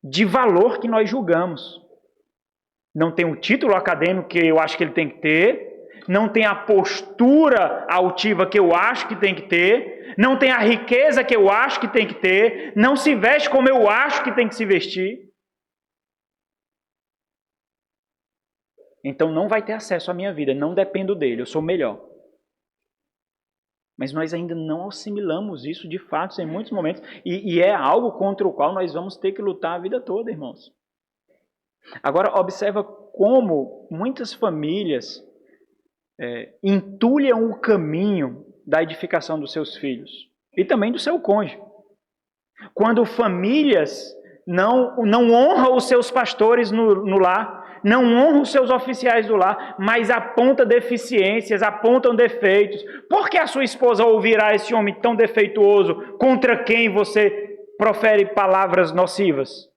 de valor que nós julgamos. Não tem o título acadêmico que eu acho que ele tem que ter, não tem a postura altiva que eu acho que tem que ter, não tem a riqueza que eu acho que tem que ter, não se veste como eu acho que tem que se vestir. Então não vai ter acesso à minha vida, não dependo dele, eu sou melhor. Mas nós ainda não assimilamos isso de fato em muitos momentos, e é algo contra o qual nós vamos ter que lutar a vida toda, irmãos. Agora observa como muitas famílias entulham o caminho da edificação dos seus filhos e também do seu cônjuge. Quando famílias não honram os seus pastores no lar, não honram os seus oficiais do lar, mas apontam deficiências, apontam defeitos. Por que a sua esposa ouvirá esse homem tão defeituoso contra quem você profere palavras nocivas?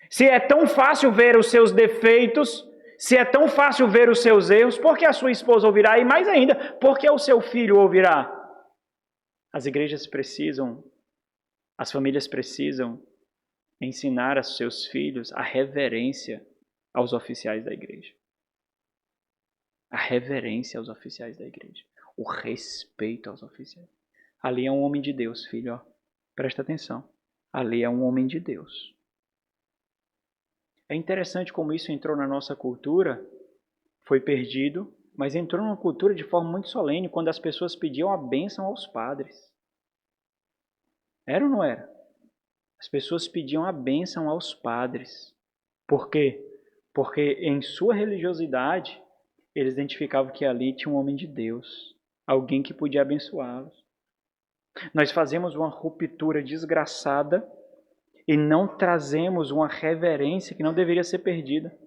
Se é tão fácil ver os seus defeitos, se é tão fácil ver os seus erros, por que a sua esposa ouvirá? E mais ainda, por que o seu filho ouvirá? As igrejas precisam, as famílias precisam ensinar aos seus filhos a reverência aos oficiais da igreja. A reverência aos oficiais da igreja. O respeito aos oficiais. Ali é um homem de Deus, filho. Ó. Presta atenção. Ali é um homem de Deus. É interessante como isso entrou na nossa cultura, foi perdido, mas entrou numa cultura de forma muito solene, quando as pessoas pediam a bênção aos padres. Era ou não era? As pessoas pediam a bênção aos padres. Por quê? Porque em sua religiosidade, eles identificavam que ali tinha um homem de Deus, alguém que podia abençoá-los. Nós fazemos uma ruptura desgraçada e não trazemos uma reverência que não deveria ser perdida.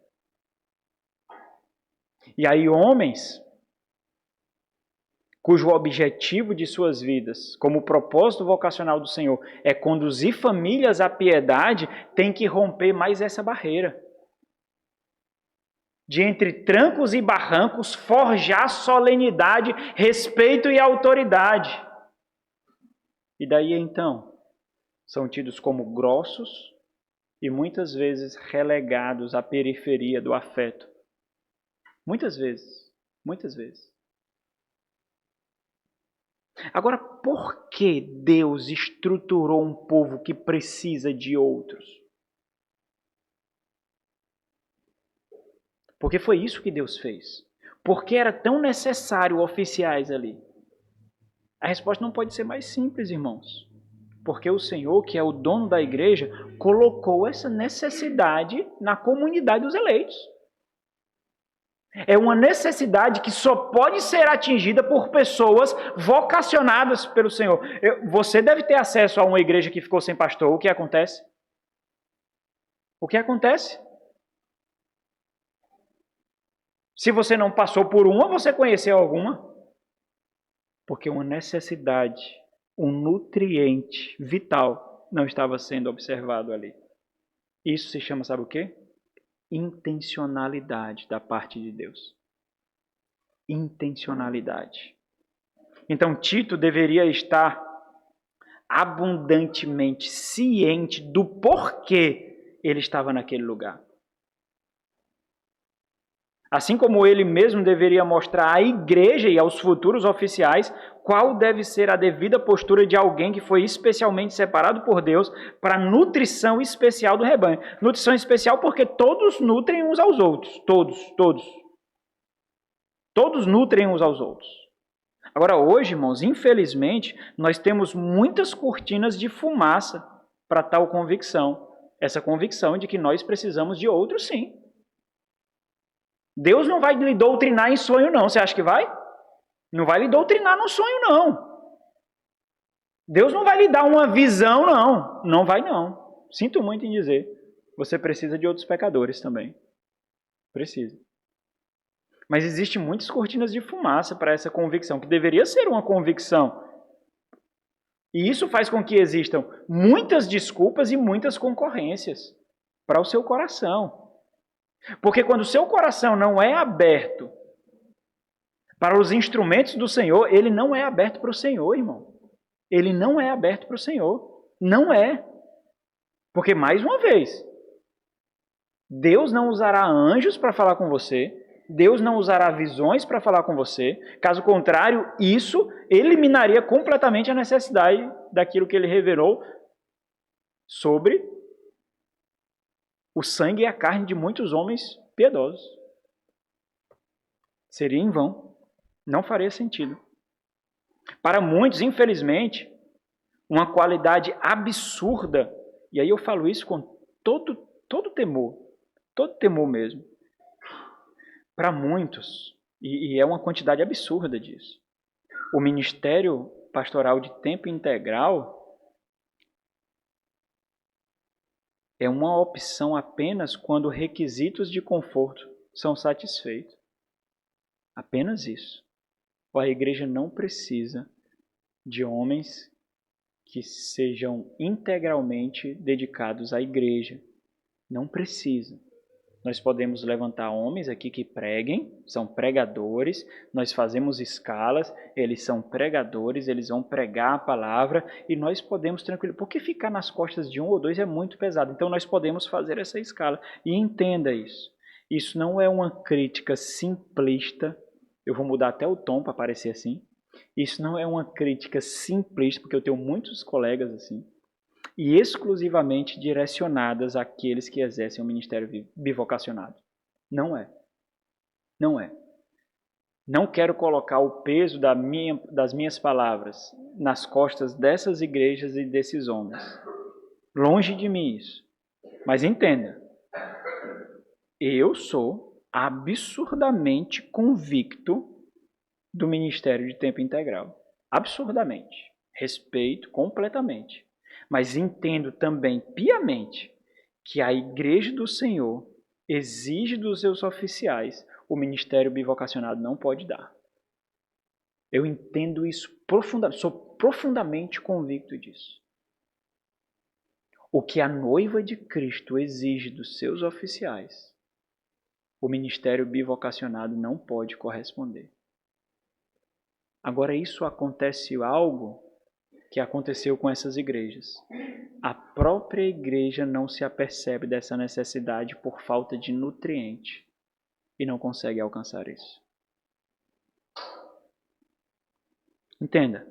E aí homens, cujo objetivo de suas vidas, como propósito vocacional do Senhor, é conduzir famílias à piedade, tem que romper mais essa barreira. De entre trancos e barrancos, forjar solenidade, respeito e autoridade. E daí então, são tidos como grossos e muitas vezes relegados à periferia do afeto. Muitas vezes. Agora, por que Deus estruturou um povo que precisa de outros? Porque foi isso que Deus fez. Por que era tão necessário oficiais ali? A resposta não pode ser mais simples, irmãos. Porque o Senhor, que é o dono da igreja, colocou essa necessidade na comunidade dos eleitos. É uma necessidade que só pode ser atingida por pessoas vocacionadas pelo Senhor. Você deve ter acesso a uma igreja que ficou sem pastor. O que acontece? O que acontece? Se você não passou por uma, você conheceu alguma? Porque uma necessidade, um nutriente vital não estava sendo observado ali. Isso se chama, sabe o quê? Intencionalidade da parte de Deus. Intencionalidade. Então, Tito deveria estar abundantemente ciente do porquê ele estava naquele lugar. Assim como ele mesmo deveria mostrar à igreja e aos futuros oficiais qual deve ser a devida postura de alguém que foi especialmente separado por Deus para a nutrição especial do rebanho. Nutrição especial porque todos nutrem uns aos outros. Todos. Todos nutrem uns aos outros. Agora, hoje, irmãos, infelizmente, nós temos muitas cortinas de fumaça para tal convicção. Essa convicção de que nós precisamos de outros, sim. Deus não vai lhe doutrinar em sonho, não. Você acha que vai? Não vai lhe doutrinar no sonho, não. Deus não vai lhe dar uma visão, não. Não vai, não. Sinto muito em dizer. Você precisa de outros pecadores também. Precisa. Mas existem muitas cortinas de fumaça para essa convicção, que deveria ser uma convicção. E isso faz com que existam muitas desculpas e muitas concorrências para o seu coração. Porque quando o seu coração não é aberto para os instrumentos do Senhor, ele não é aberto para o Senhor, irmão. Ele não é aberto para o Senhor. Não é. Porque, mais uma vez, Deus não usará anjos para falar com você. Deus não usará visões para falar com você. Caso contrário, isso eliminaria completamente a necessidade daquilo que ele revelou sobre o sangue e a carne de muitos homens piedosos. Seria em vão. Não faria sentido. Para muitos, infelizmente, uma qualidade absurda, e aí eu falo isso com todo temor mesmo. Para muitos, e é uma quantidade absurda disso, o ministério pastoral de tempo integral é uma opção apenas quando requisitos de conforto são satisfeitos. Apenas isso. A igreja não precisa de homens que sejam integralmente dedicados à igreja. Não precisa. Nós podemos levantar homens aqui que preguem, são pregadores, nós fazemos escalas, eles são pregadores, eles vão pregar a palavra e nós podemos tranquilo. Porque ficar nas costas de um ou dois é muito pesado, então nós podemos fazer essa escala. E entenda isso. Isso não é uma crítica simplista, eu vou mudar até o tom para parecer assim. Isso não é uma crítica simplista, porque eu tenho muitos colegas assim, e exclusivamente direcionadas àqueles que exercem o ministério bivocacionado. Não é. Não é. Não quero colocar o peso das minhas palavras nas costas dessas igrejas e desses homens. Longe de mim isso. Mas entenda, eu sou absurdamente convicto do ministério de tempo integral. Absurdamente. Respeito completamente. Mas entendo também piamente que a igreja do Senhor exige dos seus oficiais o ministério bivocacionado não pode dar. Eu entendo isso profundamente, sou profundamente convicto disso. O que a noiva de Cristo exige dos seus oficiais, o ministério bivocacionado não pode corresponder. Agora, isso acontece algo que aconteceu com essas igrejas. A própria igreja não se apercebe dessa necessidade por falta de nutriente e não consegue alcançar isso. Entenda,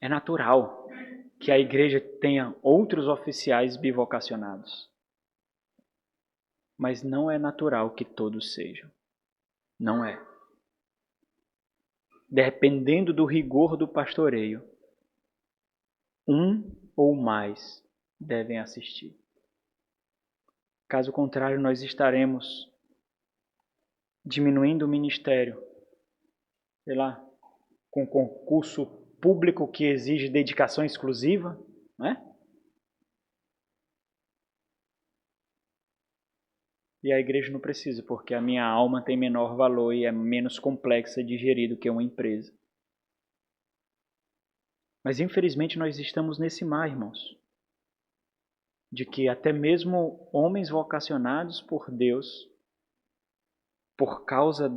é natural que a igreja tenha outros oficiais bivocacionados, mas não é natural que todos sejam. Não é. Dependendo do rigor do pastoreio, um ou mais devem assistir. Caso contrário, nós estaremos diminuindo o ministério, sei lá, com concurso público que exige dedicação exclusiva, não é? E a igreja não precisa, porque a minha alma tem menor valor e é menos complexa de gerir do que uma empresa. Mas infelizmente nós estamos nesse mar, irmãos, de que até mesmo homens vocacionados por Deus, por causa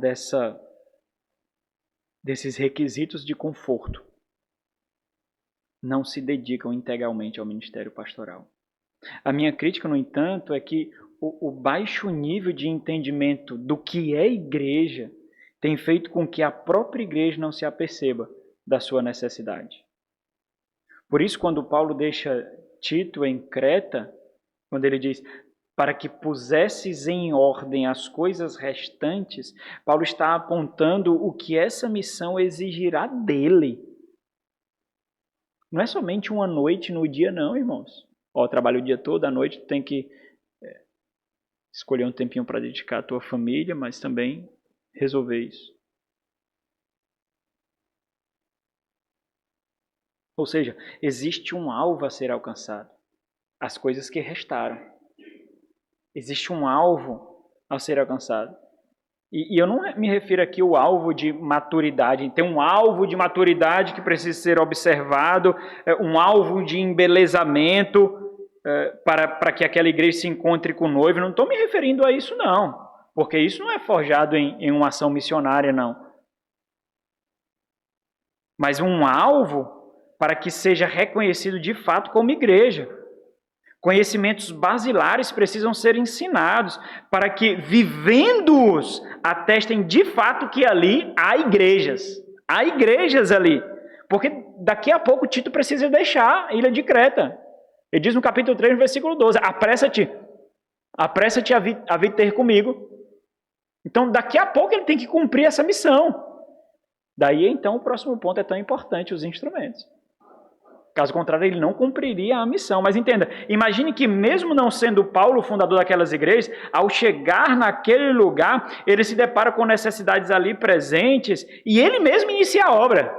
desses requisitos de conforto, não se dedicam integralmente ao ministério pastoral. A minha crítica, no entanto, é que o baixo nível de entendimento do que é igreja tem feito com que a própria igreja não se aperceba da sua necessidade. Por isso, quando Paulo deixa Tito em Creta, quando ele diz para que pusesses em ordem as coisas restantes, Paulo está apontando o que essa missão exigirá dele. Não é somente uma noite no dia, não, irmãos. Trabalho o dia todo, à noite tu tem que escolher um tempinho para dedicar à tua família, mas também resolver isso. Ou seja, existe um alvo a ser alcançado. As coisas que restaram. Existe um alvo a ser alcançado. E eu não me refiro aqui ao alvo de maturidade. Tem um alvo de maturidade que precisa ser observado, um alvo de embelezamento para que aquela igreja se encontre com o noivo. Não estou me referindo a isso, não. Porque isso não é forjado em uma ação missionária, não. Mas um alvo para que seja reconhecido de fato como igreja. Conhecimentos basilares precisam ser ensinados para que, vivendo-os, atestem de fato que ali há igrejas. Há igrejas ali. Porque daqui a pouco Tito precisa deixar a ilha de Creta. Ele diz no capítulo 3, no versículo 12, apressa-te a vir ter comigo. Então, daqui a pouco ele tem que cumprir essa missão. Daí, então, o próximo ponto é tão importante, os instrumentos. Caso contrário, ele não cumpriria a missão. Mas entenda, imagine que mesmo não sendo Paulo o fundador daquelas igrejas, ao chegar naquele lugar, ele se depara com necessidades ali presentes e ele mesmo inicia a obra.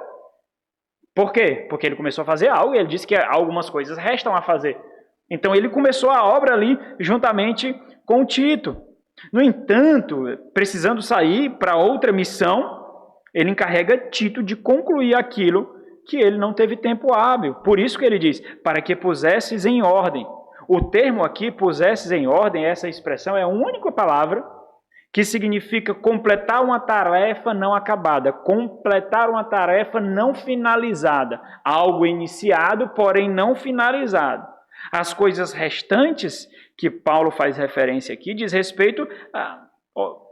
Por quê? Porque ele começou a fazer algo e ele disse que algumas coisas restam a fazer. Então ele começou a obra ali juntamente com Tito. No entanto, precisando sair para outra missão, ele encarrega Tito de concluir aquilo que ele não teve tempo hábil. Por isso que ele diz, para que pusesses em ordem. O termo aqui, pusesses em ordem, essa expressão é a única palavra que significa completar uma tarefa não acabada, completar uma tarefa não finalizada, algo iniciado, porém não finalizado. As coisas restantes que Paulo faz referência aqui diz respeito a,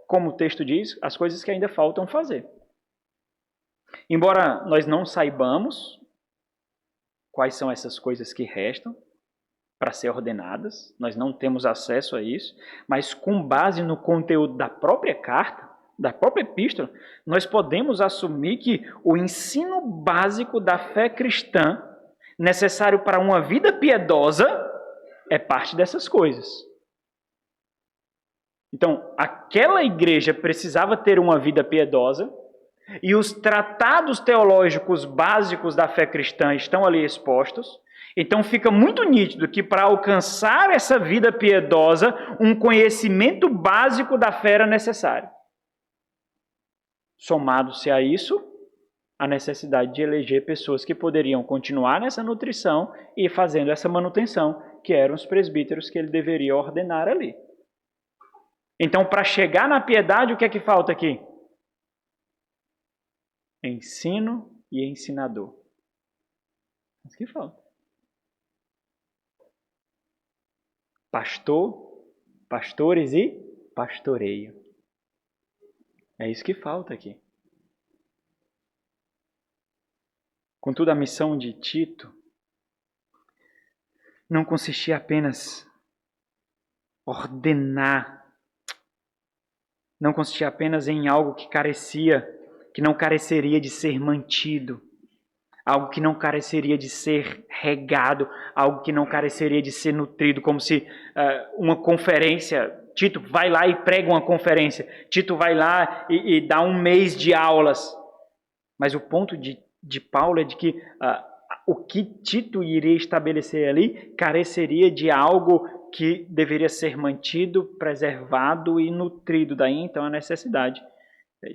como o texto diz, as coisas que ainda faltam fazer. Embora nós não saibamos quais são essas coisas que restam para ser ordenadas, nós não temos acesso a isso, mas com base no conteúdo da própria carta, da própria epístola, nós podemos assumir que o ensino básico da fé cristã, necessário para uma vida piedosa, é parte dessas coisas. Então, aquela igreja precisava ter uma vida piedosa, e os tratados teológicos básicos da fé cristã estão ali expostos. Então fica muito nítido que para alcançar essa vida piedosa, um conhecimento básico da fé era necessário. Somado-se a isso, a necessidade de eleger pessoas que poderiam continuar nessa nutrição e fazendo essa manutenção, que eram os presbíteros que ele deveria ordenar ali. Então, para chegar na piedade, o que é que falta aqui? Ensino e ensinador. Isso que falta. Pastor, pastores e pastoreio. É isso que falta aqui. Contudo, a missão de Tito não consistia apenas ordenar, não consistia apenas em algo que não careceria de ser mantido, algo que não careceria de ser regado, algo que não careceria de ser nutrido, como se uma conferência Tito vai lá e prega uma conferência. Tito vai lá e dá um mês de aulas. Mas o ponto de Paulo é de que o que Tito iria estabelecer ali careceria de algo que deveria ser mantido, preservado e nutrido. Daí então a necessidade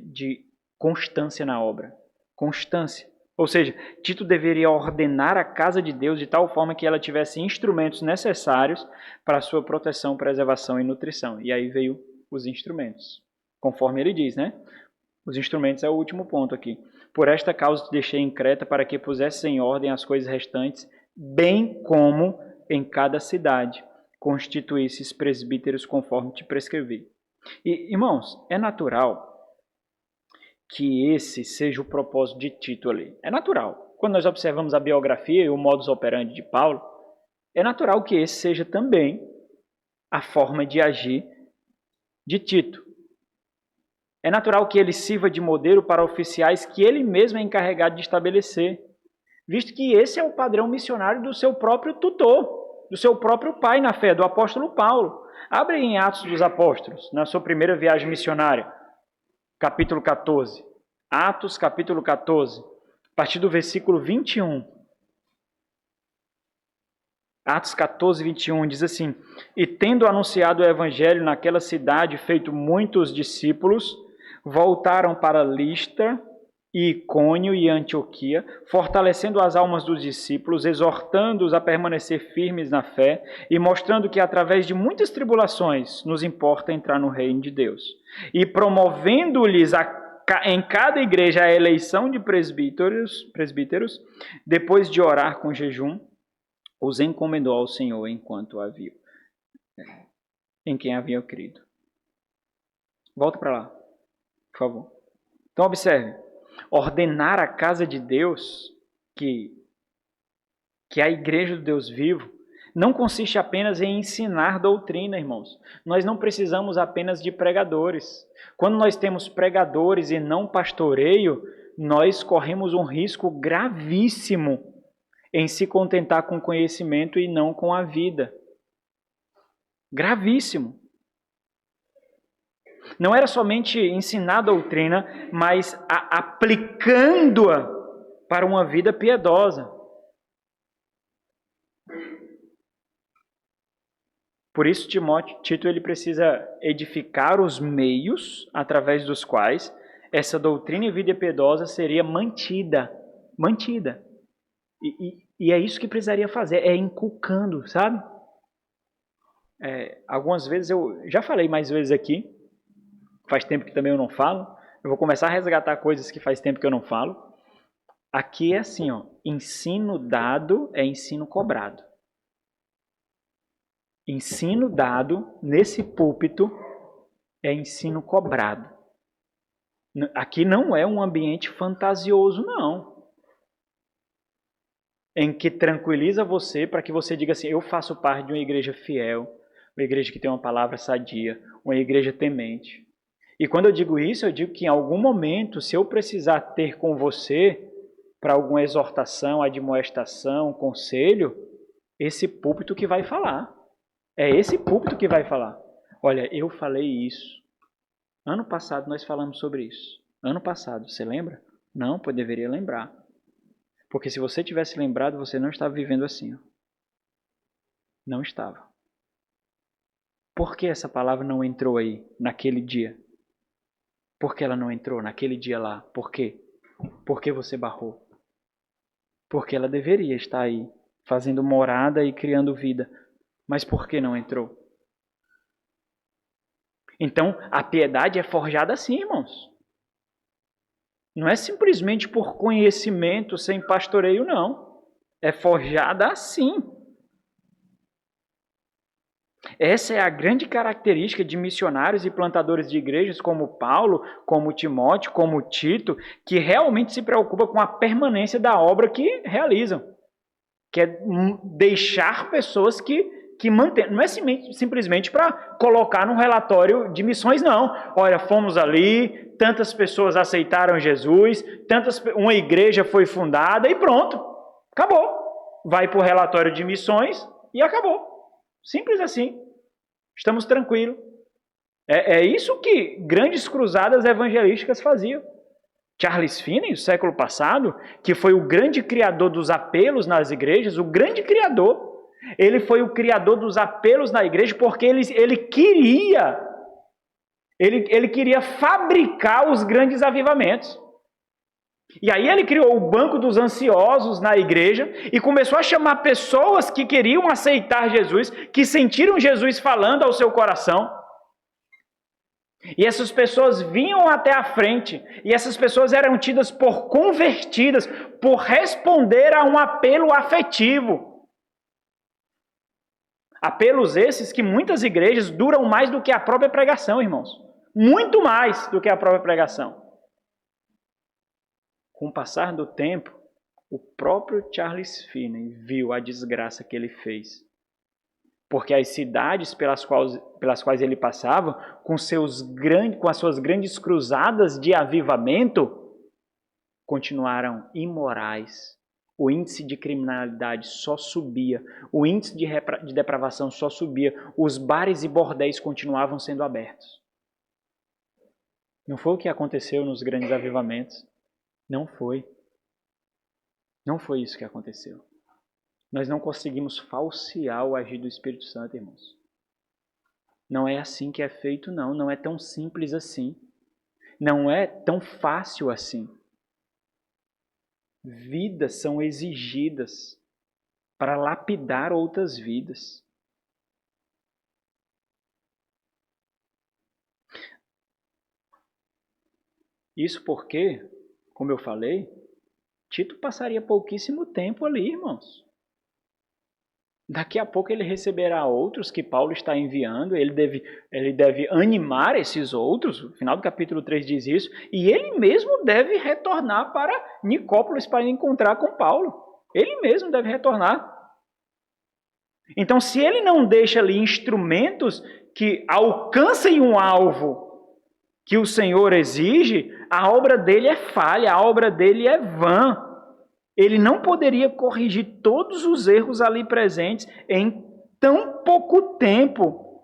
de constância na obra. Constância. Ou seja, Tito deveria ordenar a casa de Deus de tal forma que ela tivesse instrumentos necessários para a sua proteção, preservação e nutrição. E aí veio os instrumentos. Conforme ele diz, né? Os instrumentos é o último ponto aqui. Por esta causa te deixei em Creta para que pusesse em ordem as coisas restantes, bem como em cada cidade constituísses presbíteros conforme te prescrevi. E, irmãos, é natural que esse seja o propósito de Tito ali. É natural. Quando nós observamos a biografia e o modus operandi de Paulo, é natural que esse seja também a forma de agir de Tito. É natural que ele sirva de modelo para oficiais que ele mesmo é encarregado de estabelecer, visto que esse é o padrão missionário do seu próprio tutor, do seu próprio pai na fé, do apóstolo Paulo. Abre em Atos dos Apóstolos, na sua primeira viagem missionária. Capítulo 14. Atos, capítulo 14, a partir do versículo 21. Atos 14, 21 diz assim: E tendo anunciado o evangelho naquela cidade, feito muitos discípulos, voltaram para Listra, e Icônio e Antioquia, fortalecendo as almas dos discípulos, exortando-os a permanecer firmes na fé e mostrando que através de muitas tribulações nos importa entrar no reino de Deus. E promovendo-lhes em cada igreja a eleição de presbíteros, depois de orar com jejum, os encomendou ao Senhor enquanto havia, em quem haviam crido. Volta para lá, por favor. Então observe. Ordenar a casa de Deus, que é a igreja do Deus vivo, não consiste apenas em ensinar doutrina, irmãos. Nós não precisamos apenas de pregadores. Quando nós temos pregadores e não pastoreio, nós corremos um risco gravíssimo em se contentar com conhecimento e não com a vida. Gravíssimo. Não era somente ensinar a doutrina, mas aplicando-a para uma vida piedosa. Por isso, Tito ele precisa edificar os meios através dos quais essa doutrina e vida piedosa seria mantida. Mantida. E é isso que precisaria fazer, é inculcando, sabe? Algumas vezes, eu já falei mais vezes aqui, faz tempo que também eu não falo. Eu vou começar a resgatar coisas que faz tempo que eu não falo. Aqui é assim, ó, ensino dado é ensino cobrado. Ensino dado nesse púlpito é ensino cobrado. Aqui não é um ambiente fantasioso, não. Em que tranquiliza você para que você diga assim, eu faço parte de uma igreja fiel, uma igreja que tem uma palavra sadia, uma igreja temente. E quando eu digo isso, eu digo que em algum momento, se eu precisar ter com você para alguma exortação, admoestação, conselho, esse púlpito que vai falar. É esse púlpito que vai falar. Olha, eu falei isso. Ano passado nós falamos sobre isso. Ano passado, você lembra? Não, pois deveria lembrar. Porque se você tivesse lembrado, você não estava vivendo assim. Ó. Não estava. Por que essa palavra não entrou aí, naquele dia? Por que ela não entrou naquele dia lá? Por quê? Por que você barrou? Porque ela deveria estar aí, fazendo morada e criando vida. Mas por que não entrou? Então, a piedade é forjada assim, irmãos. Não é simplesmente por conhecimento, sem pastoreio, não. É forjada assim. Essa é a grande característica de missionários e plantadores de igrejas como Paulo, como Timóteo, como Tito, que realmente se preocupa com a permanência da obra que realizam. Que é deixar pessoas que mantêm. Não é simplesmente para colocar num relatório de missões, não. Olha, fomos ali, tantas pessoas aceitaram Jesus, uma igreja foi fundada e pronto. Acabou. Vai para o relatório de missões e acabou. Simples assim. Estamos tranquilos. É isso que grandes cruzadas evangelísticas faziam. Charles Finney, no século passado, que foi o grande criador dos apelos nas igrejas, o grande criador, ele foi o criador dos apelos na igreja porque ele queria fabricar os grandes avivamentos. E aí ele criou o banco dos ansiosos na igreja e começou a chamar pessoas que queriam aceitar Jesus, que sentiram Jesus falando ao seu coração. E essas pessoas vinham até a frente, e essas pessoas eram tidas por convertidas, por responder a um apelo afetivo. Apelos esses que muitas igrejas duram mais do que a própria pregação, irmãos. Muito mais do que a própria pregação. Com o passar do tempo, o próprio Charles Finney viu a desgraça que ele fez. Porque as cidades pelas quais ele passava, com as suas grandes cruzadas de avivamento, continuaram imorais. O índice de criminalidade só subia, o índice de depravação só subia, os bares e bordéis continuavam sendo abertos. Não foi o que aconteceu nos grandes avivamentos. Não foi. Não foi isso que aconteceu. Nós não conseguimos falsear o agir do Espírito Santo, irmãos. Não é assim que é feito, não. Não é tão simples assim. Não é tão fácil assim. Vidas são exigidas para lapidar outras vidas. Isso porque, como eu falei, Tito passaria pouquíssimo tempo ali, irmãos. Daqui a pouco ele receberá outros que Paulo está enviando, ele deve animar esses outros, o final do capítulo 3 diz isso, e ele mesmo deve retornar para Nicópolis para encontrar com Paulo. Ele mesmo deve retornar. Então, se ele não deixa ali instrumentos que alcancem um alvo que o Senhor exige, a obra dele é falha, a obra dele é vã. Ele não poderia corrigir todos os erros ali presentes em tão pouco tempo.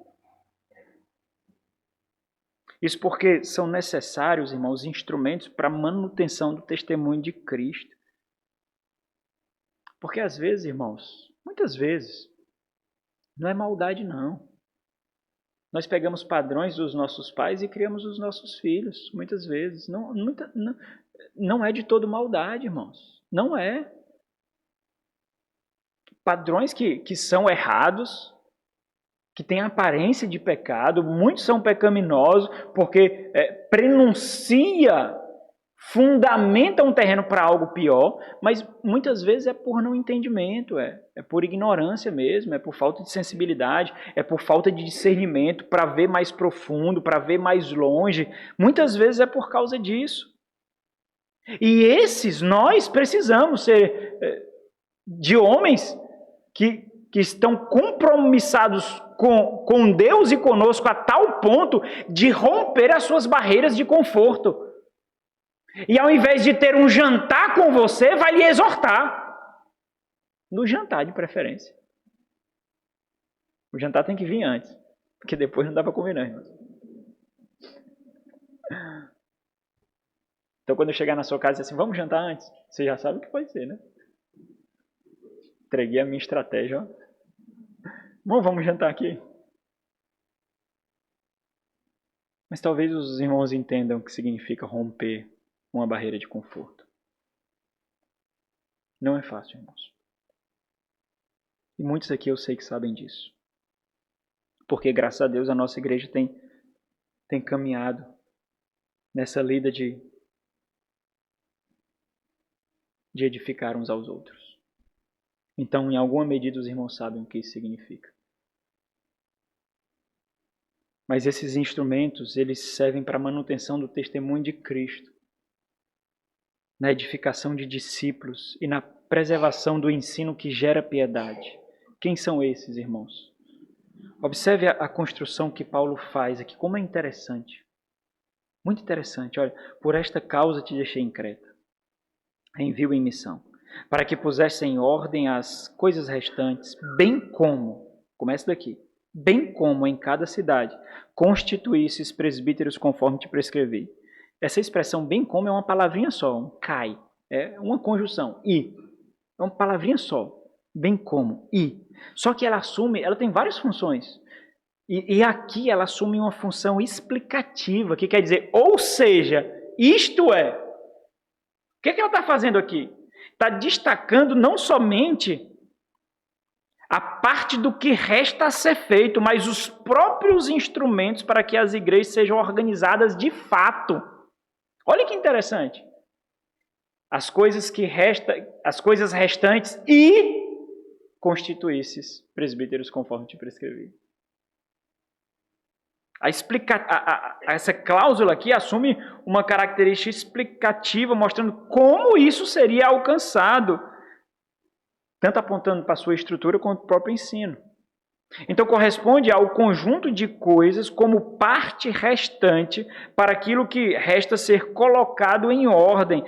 Isso porque são necessários, irmãos, instrumentos para a manutenção do testemunho de Cristo. Porque às vezes, irmãos, muitas vezes, não é maldade não. Nós pegamos padrões dos nossos pais e criamos os nossos filhos, muitas vezes. Não é de todo maldade, irmãos. Não é. Padrões que são errados, que têm aparência de pecado, muitos são pecaminosos porque fundamenta um terreno para algo pior, mas muitas vezes é por não entendimento, é por ignorância mesmo, é por falta de sensibilidade, é por falta de discernimento para ver mais profundo, para ver mais longe. Muitas vezes é por causa disso. E esses nós precisamos ser de homens que estão compromissados com Deus e conosco a tal ponto de romper as suas barreiras de conforto. E ao invés de ter um jantar com você, vai lhe exortar. No jantar, de preferência. O jantar tem que vir antes, porque depois não dá para comer, não, irmãos. Então, quando eu chegar na sua casa e dizer assim, vamos jantar antes, você já sabe o que pode ser, né? Entreguei a minha estratégia, ó. Bom, vamos jantar aqui. Mas talvez os irmãos entendam o que significa romper uma barreira de conforto. Não é fácil, irmãos. E muitos aqui eu sei que sabem disso. Porque, graças a Deus, a nossa igreja tem caminhado nessa lida de edificar uns aos outros. Então, em alguma medida, os irmãos sabem o que isso significa. Mas esses instrumentos, eles servem para a manutenção do testemunho de Cristo, na edificação de discípulos e na preservação do ensino que gera piedade. Quem são esses, irmãos? Observe a construção que Paulo faz aqui, como é interessante. Muito interessante. Olha, por esta causa te deixei em Creta, envio em missão, para que pusesse em ordem as coisas restantes, bem como, começa daqui, bem como em cada cidade constituísses presbíteros conforme te prescrevi. Essa expressão bem como é uma palavrinha só, um cai, é uma conjunção, e. É uma palavrinha só, bem como, e. Só que ela tem várias funções. E aqui ela assume uma função explicativa, que quer dizer, ou seja, isto é. O que ela está fazendo aqui? Está destacando não somente a parte do que resta a ser feito, mas os próprios instrumentos para que as igrejas sejam organizadas de fato. Olha que interessante. As coisas restantes e constituísses presbíteros conforme te prescrevi. Essa cláusula aqui assume uma característica explicativa, mostrando como isso seria alcançado, tanto apontando para a sua estrutura quanto para o próprio ensino. Então, corresponde ao conjunto de coisas como parte restante para aquilo que resta ser colocado em ordem,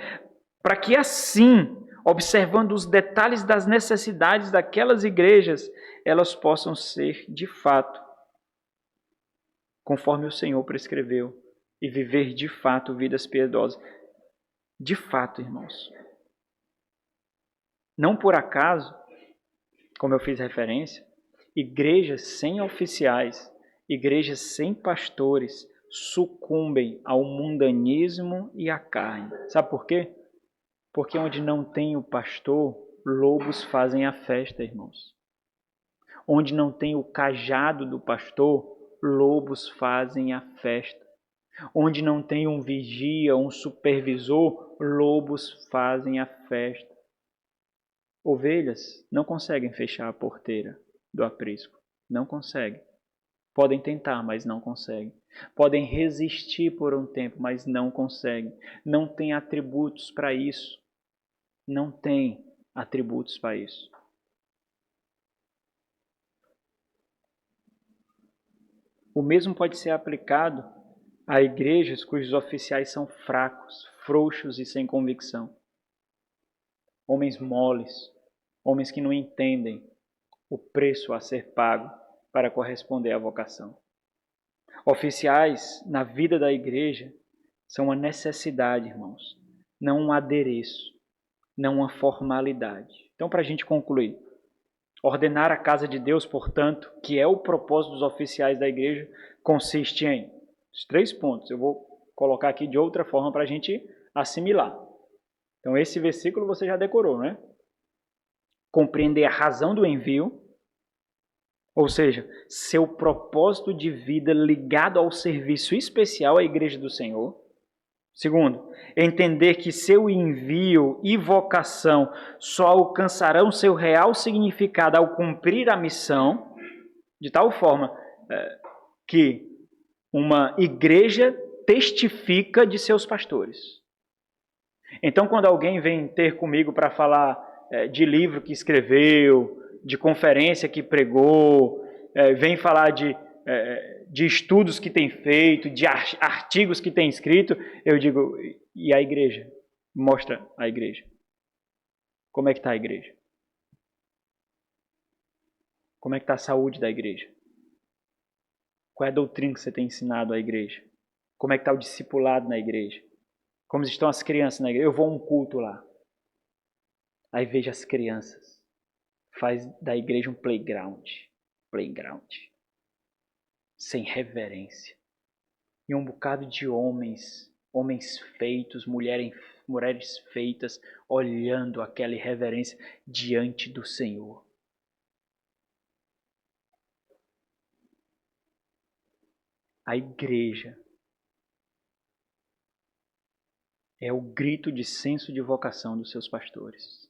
para que assim, observando os detalhes das necessidades daquelas igrejas, elas possam ser, de fato, conforme o Senhor prescreveu, e viver de fato vidas piedosas. De fato, irmãos. Não por acaso, como eu fiz referência, igrejas sem oficiais, igrejas sem pastores, sucumbem ao mundanismo e à carne. Sabe por quê? Porque onde não tem o pastor, lobos fazem a festa, irmãos. Onde não tem o cajado do pastor, lobos fazem a festa. Onde não tem um vigia, um supervisor, lobos fazem a festa. Ovelhas não conseguem fechar a porteira do aprisco. Não conseguem. Podem tentar, mas não conseguem. Podem resistir por um tempo, mas não conseguem. Não têm atributos para isso. Não tem atributos para isso. O mesmo pode ser aplicado a igrejas cujos oficiais são fracos, frouxos e sem convicção. Homens moles, homens que não entendem o preço a ser pago para corresponder à vocação. Oficiais na vida da igreja são uma necessidade, irmãos, não um adereço, não uma formalidade. Então, para a gente concluir, ordenar a casa de Deus, portanto, que é o propósito dos oficiais da igreja, consiste em os 3 pontos. Eu vou colocar aqui de outra forma para a gente assimilar. Então, esse versículo você já decorou, né? Compreender a razão do envio, ou seja, seu propósito de vida ligado ao serviço especial à igreja do Senhor. Segundo, entender que seu envio e vocação só alcançarão seu real significado ao cumprir a missão, de tal forma que uma igreja testifica de seus pastores. Então, quando alguém vem ter comigo para falar de livro que escreveu, de conferência que pregou, vem falar de estudos que tem feito, de artigos que tem escrito, eu digo, e a igreja? Mostra a igreja. Como é que está a igreja? Como é que está a saúde da igreja? Qual é a doutrina que você tem ensinado à igreja? Como é que está o discipulado na igreja? Como estão as crianças na igreja? Eu vou a um culto lá. Aí vejo as crianças. Faz da igreja um playground. Sem reverência. E um bocado de homens feitos, mulheres feitas, olhando aquela irreverência diante do Senhor. A igreja é o grito de senso de vocação dos seus pastores.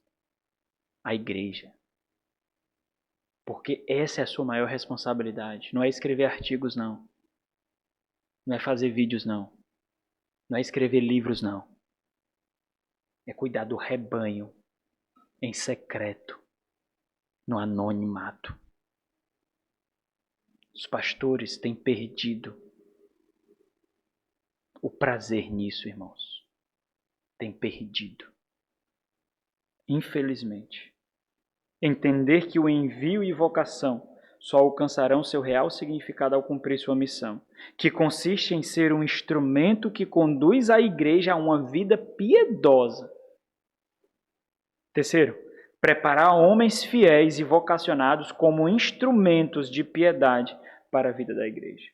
A igreja. Porque essa é a sua maior responsabilidade. Não é escrever artigos, não. Não é fazer vídeos, não. Não é escrever livros, não. É cuidar do rebanho em secreto, no anonimato. Os pastores têm perdido o prazer nisso, irmãos. Têm perdido. Infelizmente. Entender que o envio e vocação só alcançarão seu real significado ao cumprir sua missão, que consiste em ser um instrumento que conduz a igreja a uma vida piedosa. Terceiro, preparar homens fiéis e vocacionados como instrumentos de piedade para a vida da igreja.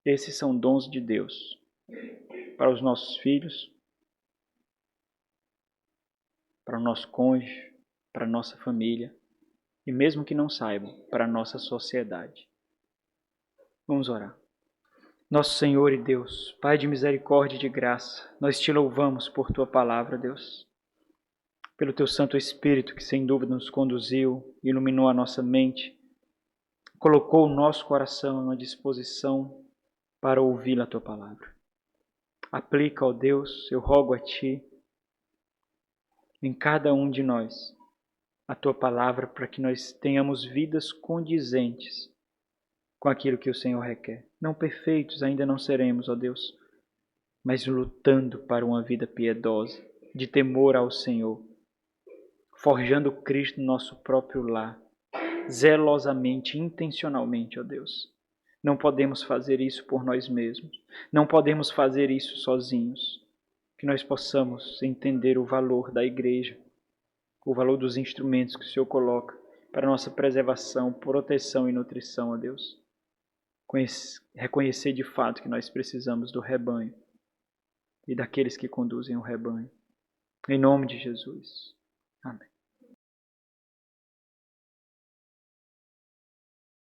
Esses são dons de Deus para os nossos filhos, para o nosso cônjuge, para a nossa família e, mesmo que não saibam, para a nossa sociedade. Vamos orar. Nosso Senhor e Deus, Pai de misericórdia e de graça, nós te louvamos por tua palavra, Deus, pelo teu Santo Espírito que sem dúvida nos conduziu, iluminou a nossa mente, colocou o nosso coração à disposição para ouvir a tua palavra. Aplica, ó Deus, eu rogo a ti, em cada um de nós, a tua palavra para que nós tenhamos vidas condizentes com aquilo que o Senhor requer. Não perfeitos ainda não seremos, ó Deus, mas lutando para uma vida piedosa, de temor ao Senhor, forjando Cristo no nosso próprio lar, zelosamente, intencionalmente, ó Deus. Não podemos fazer isso por nós mesmos, não podemos fazer isso sozinhos. Que nós possamos entender o valor da igreja, o valor dos instrumentos que o Senhor coloca para nossa preservação, proteção e nutrição, ó Deus. Reconhecer de fato que nós precisamos do rebanho e daqueles que conduzem o rebanho. Em nome de Jesus. Amém.